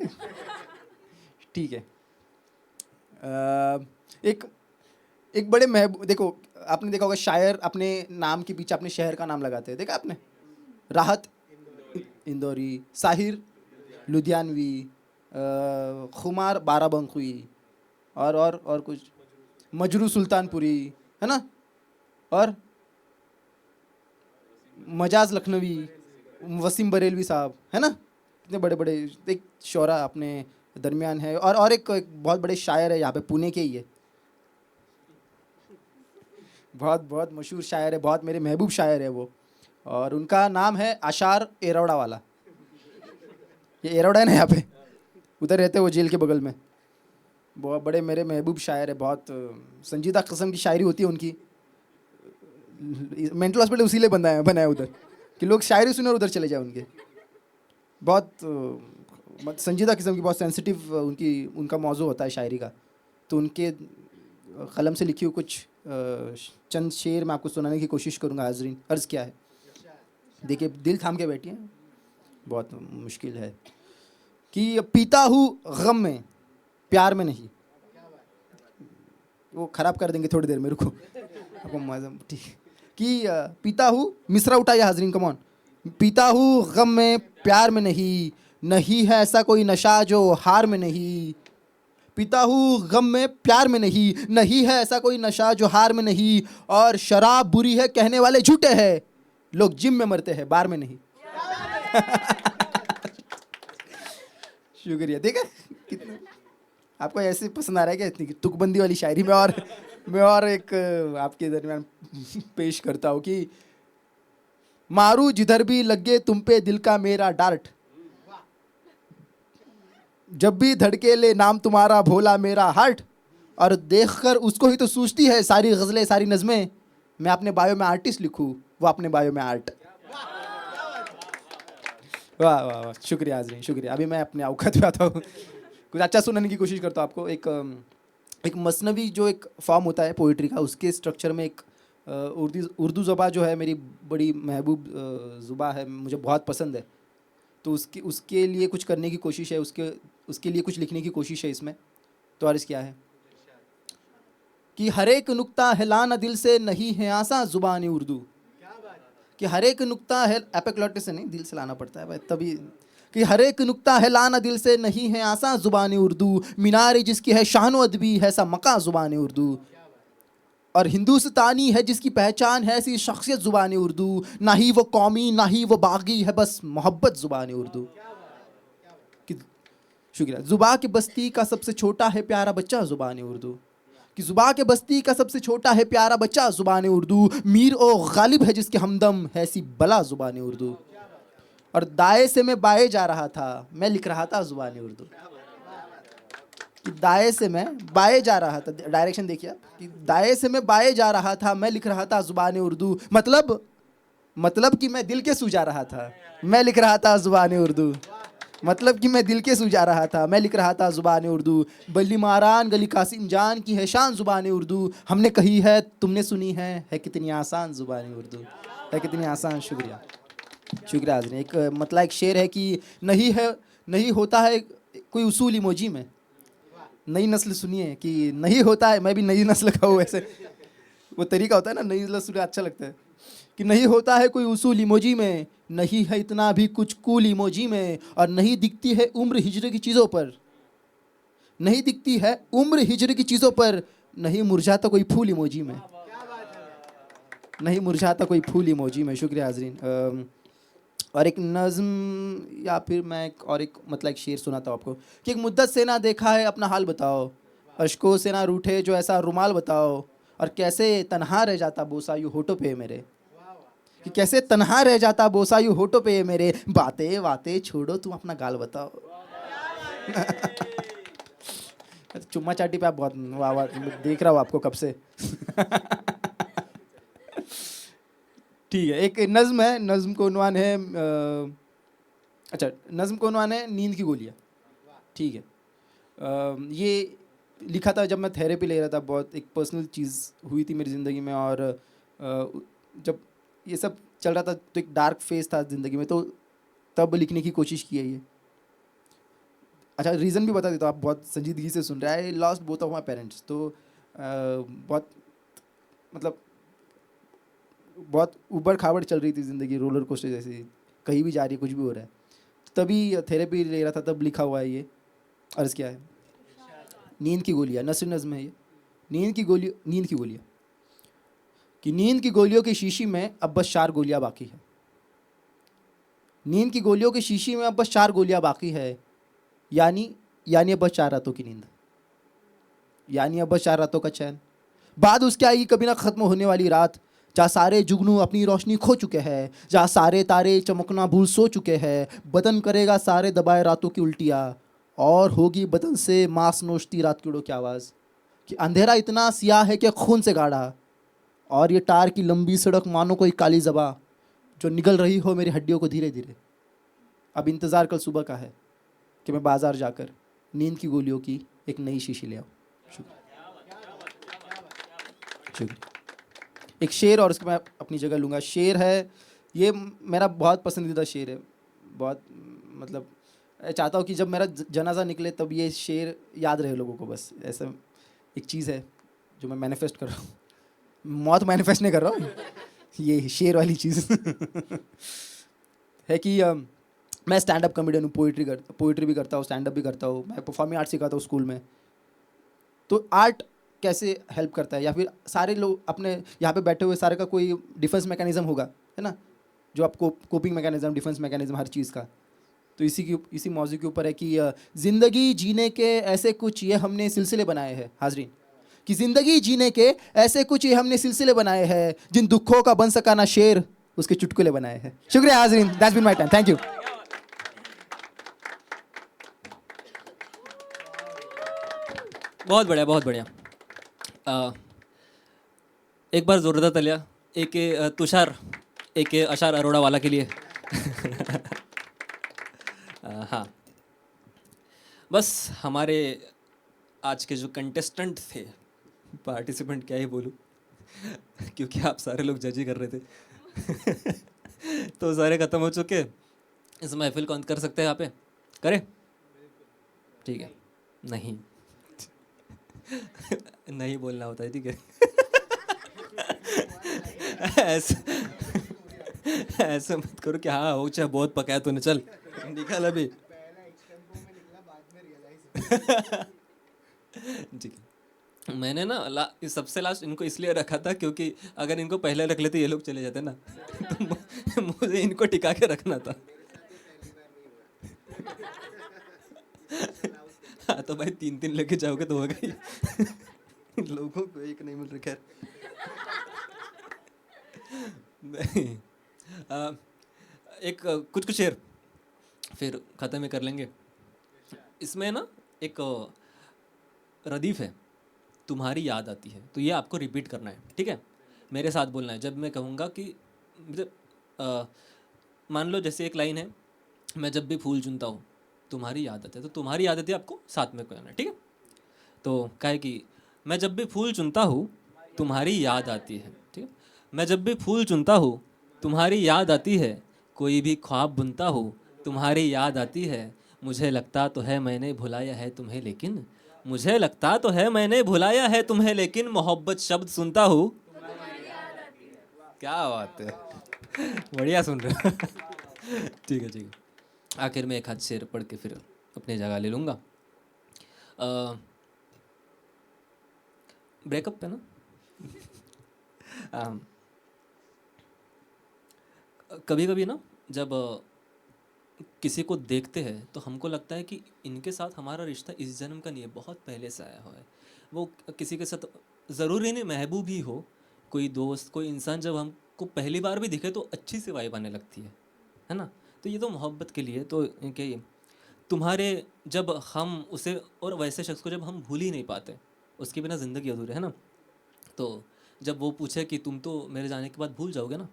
ठीक है। एक एक बड़े महबूब, देखो आपने देखा होगा शायर अपने नाम के पीछे अपने शहर का नाम लगाते हैं, देखा आपने? राहत इंदौरी, साहिर लुधियानवी, खुमार बाराबंकुई, और कुछ मजरू सुल्तानपुरी, है ना? और मजाज लखनवी, वसीम बरेलवी साहब, है ना? कितने बड़े बड़े एक शोरा अपने दरमियान है। और एक बहुत बड़े शायर है यहाँ पे, पुणे के ही है, बहुत बहुत मशहूर शायर है, बहुत मेरे महबूब शायर है वो, और उनका नाम है आशार एरोड़ा वाला। ये एरोड़ा है ना यहाँ पे, उधर रहते वो जेल के बगल में। बहुत बड़े मेरे महबूब शायर है, बहुत संजीदा किस्म की शायरी होती है उनकी। मेंटल हॉस्पिटल उसी लिए बना है उधर कि लोग शायरी सुने और उधर चले जाए उनके। बहुत संजीदा किस्म की, बहुत सेंसिटिव उनका मौजू होता है शायरी का। तो उनके कलम से लिखी हुई कुछ चंद शेर मैं आपको सुनाने की कोशिश करूँगा हाजरीन। अर्ज़ क्या है, देखिए दिल थाम के बैठिए, बहुत मुश्किल है। कि पीता हूँ गम में प्यार में नहीं, वो ख़राब कर देंगे थोड़ी देर में, रुको आपको मज़ा। ठीक कि पीता हूँ, मिसरा उठाइए हाजरीन, कम ऑन। पीता हूँ गम में प्यार में नहीं, नहीं है ऐसा कोई नशा जो हार में नहीं। पीता हूँ गम में प्यार में नहीं, नहीं है ऐसा कोई नशा जो हार में नहीं। और शराब बुरी है कहने वाले झूठे हैं, लोग जिम में मरते हैं बार में नहीं। शुक्रिया। देखा कितना आपको ऐसे पसंद आ रहा है क्या इतनी तुकबंदी वाली शायरी में। और मैं और एक आपके दरमियान पेश करता हूँ कि मारू जिधर भी लगे तुम पे दिल का मेरा डार्ट, जब भी धड़के ले नाम तुम्हारा भोला मेरा हार्ट। और देखकर उसको ही तो सूझती है सारी गज़लें सारी नज़में, मैं अपने बायो में आर्टिस्ट लिखूँ, वो अपने बायो में आर्ट। वाह वाह वाह, शुक्रिया हाज़रीन, शुक्रिया। अभी मैं अपने औकात पे आता हूँ, कुछ अच्छा सुनाने की कोशिश करता हूँ आपको। एक मसनवी जो एक फॉर्म होता है पोइट्री का, उसके स्ट्रक्चर में एक उर्दू ज़ुबान जो है मेरी बड़ी महबूब ज़ुबान है, मुझे बहुत पसंद है। तो उसके लिए कुछ करने की कोशिश है, उसके लिए कुछ लिखने की कोशिश है इसमें। तो अर्ज़ क्या है कि हर एक नुक्ता हिलाना दिल से नहीं है आसान ज़ुबान उर्दू। कि हर एक नुक्ता है, एपिग्लॉटिस से नहीं, दिल से लाना पड़ता है भाई तभी। कि हर एक नुक्ता है लाना दिल से नहीं है आसान ज़ुबान उर्दू, मीनारे जिसकी है शानो अदबी है सा मका ज़ुबान उर्दू। और हिंदुस्तानी है जिसकी पहचान है ऐसी शख्सियत ज़ुबान उर्दू, ना ही वो कौमी ना ही वो बागी है बस मोहब्बत ज़ुबान उर्दू। शुक्रिया। ज़ुबान के बस्ती का सबसे छोटा है प्यारा बच्चा ज़ुबान उर्दू। कि ज़ुबान के बस्ती का सबसे छोटा है प्यारा बच्चा ज़ुबान उर्दू, मीर ओ गालिब है जिसके हमदम है ऐसी बला ज़ुबान उर्दू। और दाए से मैं बाए जा रहा था मैं लिख रहा था ज़ुबान उर्दू। कि दाए से मैं बाए जा रहा था, डायरेक्शन देखिए, कि दाए से मैं बाए जा रहा था मैं लिख रहा था ज़ुबान उर्दू। मतलब कि मैं दिल के सू जा रहा था मैं लिख रहा था ज़ुबान उर्दू। मतलब कि मैं दिल के सू जा रहा था मैं लिख रहा था ज़ुबान उर्दू। बल्ली मारान गली कासिम जान की है शान ज़ुबान उर्दू, हमने कही है तुमने सुनी है कितनी आसान ज़ुबान उर्दू, है कितनी आसान। शुक्रिया शुक्रिया हाज़रीन। एक मतलब एक शेर है कि नहीं होता है कोई उसूल इमोजी में। नई नस्ल सुनिए कि नहीं होता है, मैं भी नई नस्ल का हूँ, ऐसे वो तरीका होता है ना, नई नस्ल सुनिए अच्छा लगता है। कि नहीं होता है कोई उसूल इमोजी में, नहीं है इतना भी कुछ कूल इमोजी में। और नहीं दिखती है उम्र हिजरे की चीज़ों पर, नहीं दिखती है उम्र हिजरे की चीज़ों पर। नहीं मुरझाता कोई फूल इमोजी में, नहीं मुरझाता कोई फूल इमोजी में। शुक्रिया हाज़रीन। और एक नज़्म या फिर मैं और एक मतलब एक शेर सुनाता हूँ आपको। कि एक मुद्दत से ना देखा है अपना हाल बताओ, अश्कों से ना रूठे जो ऐसा रुमाल बताओ। और कैसे तन्हा रह जाता बोसा यूँ होठों पे मेरे, कि कैसे तन्हा रह जाता बोसा यूँ होठों पे मेरे। बातें बातें छोड़ो तुम अपना गाल बताओ। चुम्मा चाटी पे आप बहुत वाह वाह देख रहा हूँ आपको कब से। ठीक है, एक नज़्म है, नज़्म का उन्वान है अच्छा, नज़्म का उन्वान है नींद की गोलियाँ। ठीक है, ये लिखा था जब मैं थेरेपी ले रहा था। बहुत एक पर्सनल चीज़ हुई थी मेरी ज़िंदगी में, और जब ये सब चल रहा था तो एक डार्क फेज था ज़िंदगी में, तो तब लिखने की कोशिश की है ये। अच्छा, रीज़न भी बता देता हूँ, आप बहुत संजीदगी से सुन रहे हैं। I lost both of my parents, तो बहुत मतलब बहुत उबड़ खाबड़ चल रही थी ज़िंदगी, रोलर कोस्टर जैसी, कहीं भी जा रही है, कुछ भी हो रहा है। तभी थेरेपी ले रहा था, तब लिखा हुआ है ये। अर्ज़ क्या है? नींद की गोलियाँ, नस्र नज़्म है ये। नींद की गोलियाँ कि नींद की गोलियों की शीशी में अब बस 4 गोलियाँ बाकी है। नींद की गोलियों की शीशी में अब बस 4 गोलियाँ बाकी है, यानी अब बस 4 रातों की नींद, यानी अब बस 4 रातों का चैन। बाद उसके आएगी कभी ना ख़त्म होने वाली रात, जहाँ सारे जुगनू अपनी रोशनी खो चुके हैं, जहाँ सारे तारे चमकना भूल सो चुके हैं। बदन करेगा सारे दबाए रातों की उल्टियाँ, और होगी बदन से मांस नोचती रात कीड़ों की आवाज़। कि अंधेरा इतना सियाह है कि खून से गाढ़ा, और ये टार की लंबी सड़क मानो कोई काली ज़बा जो निगल रही हो मेरी हड्डियों को धीरे धीरे। अब इंतज़ार कल सुबह का है कि मैं बाज़ार जाकर नींद की गोलियों की एक नई शीशी ले आऊँ। शुक्रिया। एक शेर और उसके मैं अपनी जगह लूँगा। शेर है, ये मेरा बहुत पसंदीदा शेर है। बहुत मतलब मैं चाहता हूँ कि जब मेरा जनाजा निकले तब ये शेर याद रहे लोगों को। बस ऐसा एक चीज़ है जो मैं मैनिफेस्ट कर रहा हूँ। मौत मैनिफेस्ट नहीं कर रहा हूँ, ये शेर वाली चीज़ है कि मैं स्टैंड अप कॉमेडियन हूँ, पोइट्री भी करता हूँ, स्टैंड अप भी करता हूँ, मैं परफॉर्मिंग आर्ट सिखाता हूँ स्कूल में। तो आर्ट कैसे हेल्प करता है, या फिर सारे लोग अपने यहाँ पे बैठे हुए सारे का कोई डिफेंस मैकेनिज़्म होगा, है ना, जो आपको कोपिंग मैकेनिज़्म, डिफेंस मैकेनिज़्म हर चीज़ का। तो इसी मौजू के ऊपर है कि ज़िंदगी जीने के ऐसे कुछ ये हमने सिलसिले बनाए हैं हाज़रीन, कि ज़िंदगी जीने के ऐसे कुछ ये हमने सिलसिले बनाए हैं, जिन दुखों का बन सका ना शेर उसके चुटकुले बनाए हैं। शुक्रिया हाज़रीन, that's been my time, thank you. बहुत बढ़िया, बहुत बढ़िया। एक बार जोरदार तालियां एक तुषार, एक अशार अरोड़ा वाला के लिए। हाँ, बस हमारे आज के जो कंटेस्टेंट थे, पार्टिसिपेंट क्या ही बोलूँ, क्योंकि आप सारे लोग जज ही कर रहे थे। तो सारे ख़त्म हो चुके। इस महफिल को अंत कर सकते हैं यहाँ पे, करें? ठीक है। नहीं नहीं बोलना होता है, ठीक है। ऐसे मत करो कि हाँ हो चाहे बहुत पकाया तूने, चल निकल अभी। ठीक है, मैंने ना सबसे लास्ट इनको इसलिए रखा था क्योंकि अगर इनको पहले रख लेते ये लोग चले जाते ना, तो मुझे इनको टिका के रखना था। हाँ तो भाई 3-3 लेके जाओगे तो होगा ही। लोगों को एक नहीं मिल रहा। खैर एक कुछ शेर फिर ख़त्म ही कर लेंगे। इसमें ना एक रदीफ है, तुम्हारी याद आती है, तो ये आपको रिपीट करना है, ठीक है? मेरे साथ बोलना है। जब मैं कहूँगा कि मान लो जैसे एक लाइन है, मैं जब भी फूल चुनता हूँ तुम्हारी याद आती है, तो तुम्हारी याद आती है आपको साथ में कहना है, ठीक है? तो क्या है कि मैं जब भी फूल चुनता हूँ तुम्हारी याद आती है, ठीक है? मैं जब भी फूल चुनता हूँ तुम्हारी याद आती है, कोई भी ख्वाब बुनता हूँ तुम्हारी याद आती है, मुझे लगता तो है मैंने भुलाया है तुम्हें लेकिन, मुझे लगता तो है मैंने भुलाया है तुम्हें लेकिन, मोहब्बत शब्द सुनता हूँ। क्या बात है, बढ़िया सुन रहे हो। ठीक है, ठीक है। आखिर में एक हाथ शेर पढ़ के फिर अपनी जगह ले लूँगा। ब्रेकअप पे ना कभी कभी ना जब किसी को देखते हैं तो हमको लगता है कि इनके साथ हमारा रिश्ता इस जन्म का नहीं है, बहुत पहले से आया हुआ है। वो किसी के साथ ज़रूरी नहीं महबूब ही हो, कोई दोस्त, कोई इंसान जब हमको पहली बार भी दिखे तो अच्छी सी वाइब आने लगती है ना? तो ये तो मोहब्बत के लिए। तो क्या तुम्हारे जब हम उसे और वैसे शख्स को जब हम भूल ही नहीं पाते, उसके बिना ज़िंदगी अधूरी है ना? तो जब वो पूछे कि तुम तो मेरे जाने के बाद भूल जाओगे ना,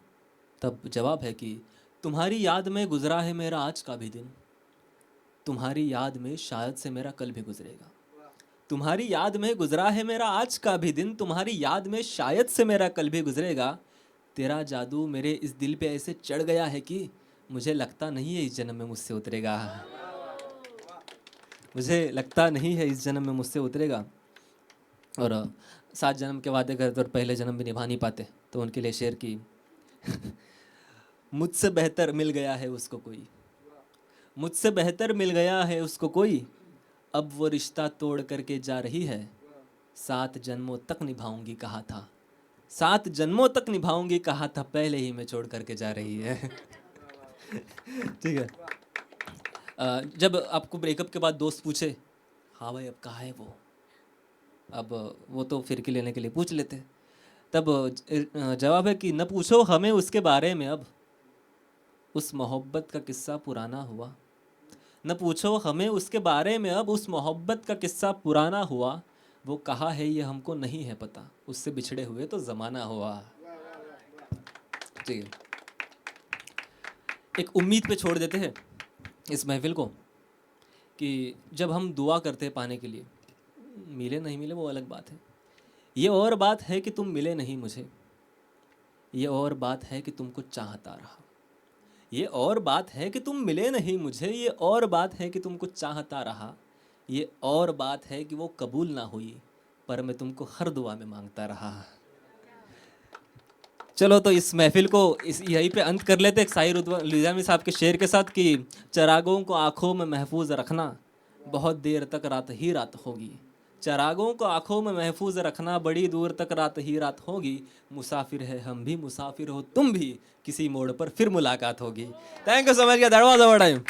तब जवाब है कि तुम्हारी याद में गुजरा है मेरा आज का भी दिन, तुम्हारी याद में शायद से मेरा कल भी गुजरेगा। तुम्हारी याद में गुजरा है मेरा आज का भी दिन, तुम्हारी याद में शायद से मेरा कल भी गुजरेगा। तेरा जादू मेरे इस दिल पे ऐसे चढ़ गया है कि मुझे लगता नहीं है इस जन्म में मुझसे उतरेगा। मुझे लगता नहीं है इस जन्म में मुझसे उतरेगा। और 7 जन्म के वादे करते और पहले जन्म भी निभा नहीं पाते, तो उनके लिए शेर की मुझसे बेहतर मिल गया है उसको कोई, मुझसे बेहतर मिल गया है उसको कोई, अब वो रिश्ता तोड़ करके जा रही है। 7 जन्मों तक निभाऊंगी कहा था, 7 जन्मों तक निभाऊंगी कहा था, पहले ही मैं छोड़ करके जा रही है। ठीक है। जब आपको ब्रेकअप के बाद दोस्त पूछे हाँ भाई अब कहाँ है वो, अब वो तो फिरकी लेने के लिए पूछ लेते, तब जवाब है कि न पूछो हमें उसके बारे में अब, उस मोहब्बत का किस्सा पुराना हुआ। न पूछो हमें उसके बारे में अब, उस मोहब्बत का किस्सा पुराना हुआ। वो कहा है ये हमको नहीं है पता, उससे बिछड़े हुए तो ज़माना हुआ। ठीक है, एक उम्मीद पे छोड़ देते हैं इस महफिल को कि जब हम दुआ करते हैं पाने के लिए, मिले नहीं मिले वो अलग बात है, ये और बात है कि तुम मिले नहीं मुझे, ये और बात है कि तुमको चाहता रहा, ये और बात है कि तुम मिले नहीं मुझे, ये और बात है कि तुमको चाहता रहा, ये और बात है कि वो कबूल ना हुई पर मैं तुमको हर दुआ में मांगता रहा। चलो तो इस महफिल को इस यहीं पे अंत कर लेते एक साहिर निज़ामी साहब के शेर के साथ कि चरागों को आँखों में महफूज रखना, बहुत देर तक रात ही रात होगी। चरागों को आँखों में महफूज रखना, बड़ी दूर तक रात ही रात होगी। मुसाफिर है हम भी, मुसाफिर हो तुम भी, किसी मोड़ पर फिर मुलाकात होगी। Thank you so much, that was our time.